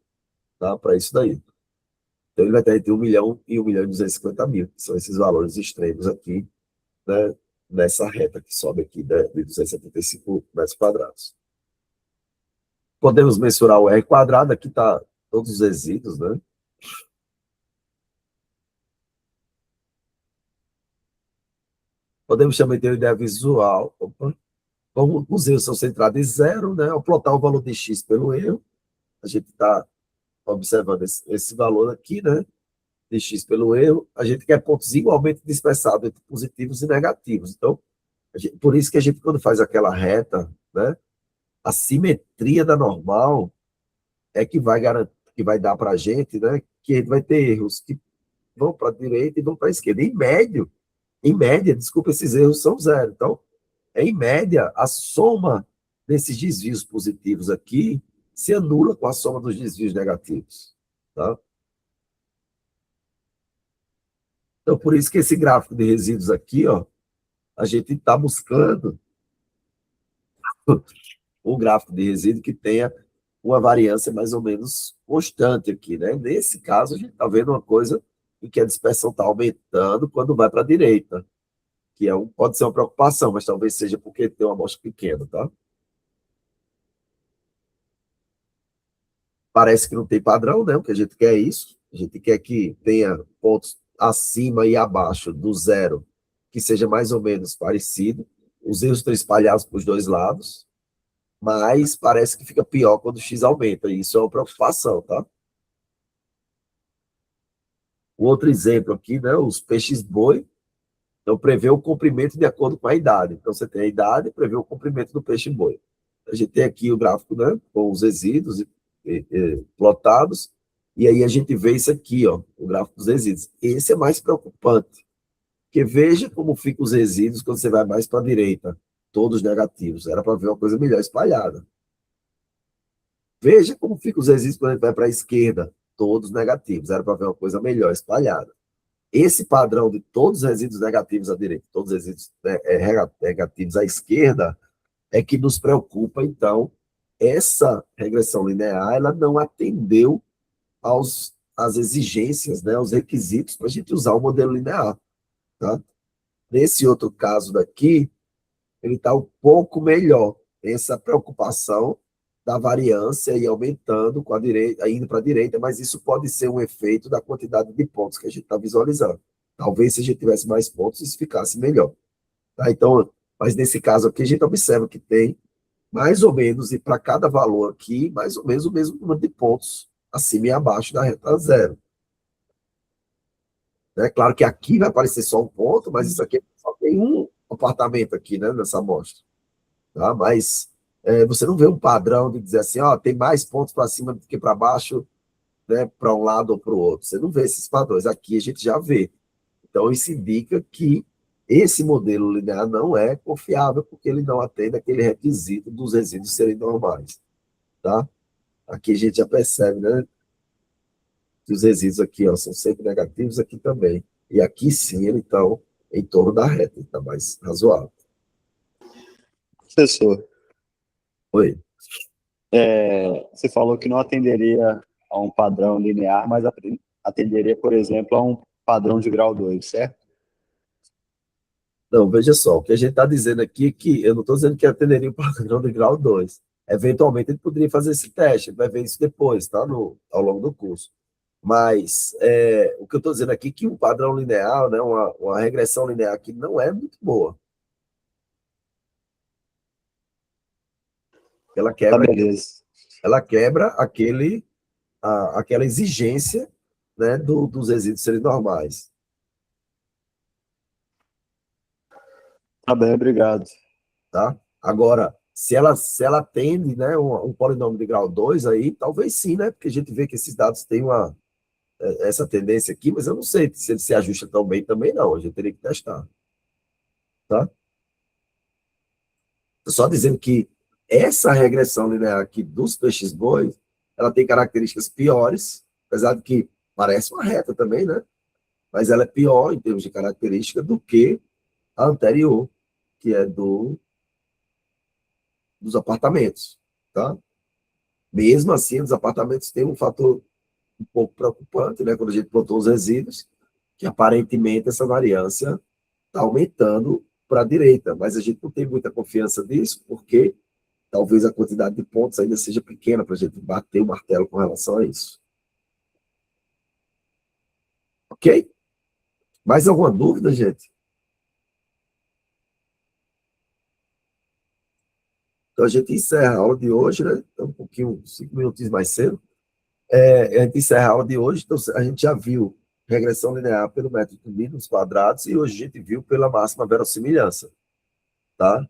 tá? Para isso daí. Então, ele vai estar entre 1 milhão e 1 milhão e 250 mil, que são esses valores extremos aqui, né? Nessa reta que sobe aqui, né, de 275 metros quadrados. Podemos mensurar o R quadrado, aqui está todos os resíduos, né? Podemos também ter uma ideia visual. Opa. Como os erros são centrados em zero, né? Ao plotar o valor de x pelo erro, a gente está observando esse valor aqui, né? de x pelo erro, a gente quer pontos igualmente dispersados entre positivos e negativos. Então, por isso que a gente, quando faz aquela reta, né, a simetria da normal é que vai garantir, que vai dar para a gente, né, que a gente vai ter erros que vão para a direita e vão para a esquerda. Em média, desculpa, esses erros são zero. Então, em média, a soma desses desvios positivos aqui se anula com a soma dos desvios negativos. Tá? Então, por isso que esse gráfico de resíduos aqui, ó, a gente está buscando um gráfico de resíduo que tenha uma variância mais ou menos constante aqui, né? Nesse caso, a gente está vendo uma coisa em que a dispersão está aumentando quando vai para a direita, que pode ser uma preocupação, mas talvez seja porque tem uma amostra pequena, tá? Parece que não tem padrão, né? O que a gente quer é isso. A gente quer que tenha pontos acima e abaixo do zero, que seja mais ou menos parecido. Os erros estão espalhados para os dois lados, mas parece que fica pior quando o x aumenta, e isso é uma preocupação, tá? O outro exemplo aqui, né? Os peixes boi, então prevê o comprimento de acordo com a idade. Então você tem a idade e prevê o comprimento do peixe boi. A gente tem aqui o gráfico, né, com os resíduos plotados, e aí a gente vê isso aqui, ó, o gráfico dos resíduos. Esse é mais preocupante, porque veja como ficam os resíduos quando você vai mais para a direita, todos negativos. Era para ver uma coisa melhor espalhada. Veja como ficam os resíduos quando a gente vai para a esquerda, todos negativos. Era para ver uma coisa melhor espalhada. Esse padrão de todos os resíduos negativos à direita, todos os resíduos negativos à esquerda, é que nos preocupa. Então, essa regressão linear, ela não atendeu às exigências, né, aos requisitos para a gente usar o modelo linear. Tá? Nesse outro caso daqui, ele está um pouco melhor. Tem essa preocupação da variância e aumentando com a direita, indo para a direita, mas isso pode ser um efeito da quantidade de pontos que a gente está visualizando. Talvez se a gente tivesse mais pontos, isso ficasse melhor. Tá? Então, mas nesse caso aqui, a gente observa que tem mais ou menos, e para cada valor aqui, mais ou menos o mesmo número de pontos acima e abaixo da reta zero. É claro que aqui vai aparecer só um ponto, mas isso aqui só tem um apartamento aqui, né, nessa amostra. Tá? Mas você não vê um padrão de dizer assim, ó, tem mais pontos para cima do que para baixo, né, para um lado ou para o outro. Você não vê esses padrões. Aqui a gente já vê. Então, isso indica que esse modelo linear não é confiável, porque ele não atende aquele requisito dos resíduos serem normais. Tá? Aqui a gente já percebe, né, que os resíduos aqui, ó, são sempre negativos, aqui também. E aqui sim, eles estão em torno da reta, está mais razoável. Professor, Oi. você falou que não atenderia a um padrão linear, mas atenderia, por exemplo, a um padrão de grau 2, certo? Não, veja só, o que a gente está dizendo aqui é que eu não estou dizendo que atenderia o padrão de grau 2. Eventualmente, ele poderia fazer esse teste, ele vai ver isso depois, tá? Ao longo do curso. Mas o que eu estou dizendo aqui é que um padrão linear, né, uma regressão linear aqui não é muito boa. Ela Tá, quebra, beleza. ela quebra aquela exigência, né, dos resíduos serem normais. Tá bem, obrigado. Tá? Agora, se ela atende, né, um polinômio de grau 2 aí, talvez sim, né? Porque a gente vê que esses dados têm essa tendência aqui, mas eu não sei se ele se ajusta tão bem também, não. A gente teria que testar. Tá? Tô só dizendo que essa regressão linear aqui dos peixes bois, ela tem características piores, apesar de que parece uma reta também, né? Mas ela é pior em termos de característica do que a anterior, que é dos apartamentos. Tá? Mesmo assim, os apartamentos têm um fator um pouco preocupante, né? Quando a gente botou os resíduos, que aparentemente essa variância está aumentando para a direita, mas a gente não tem muita confiança nisso, porque talvez a quantidade de pontos ainda seja pequena para a gente bater o martelo com relação a isso. Ok? Mais alguma dúvida, gente? Então a gente encerra a aula de hoje, né? Um pouquinho, 5 minutinhos mais cedo. A gente encerra a aula de hoje, então a gente já viu regressão linear pelo método de mínimos quadrados, e hoje a gente viu pela máxima verossimilhança, tá?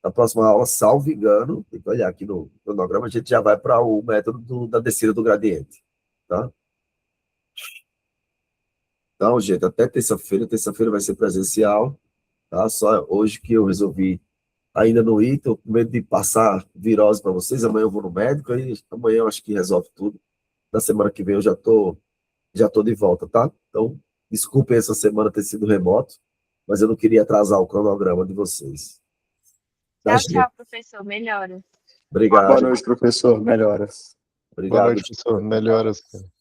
Na próxima aula, salvo engano, tem que olhar aqui no cronograma, a gente já vai para o método da descida do gradiente, tá? Então, gente, até terça-feira vai ser presencial, tá? Só hoje que eu resolvi ainda não ir, tô com medo de passar virose para vocês, amanhã eu vou no médico, aí amanhã eu acho que resolve tudo. Na semana que vem eu já tô de volta, tá? Então, desculpem essa semana ter sido remoto, mas eu não queria atrasar o cronograma de vocês. Tá, Tchau, gente? tchau, professor. Melhoras. Obrigado. Boa noite, professor. Melhoras. Boa Obrigado. noite, professor. Melhoras, cara.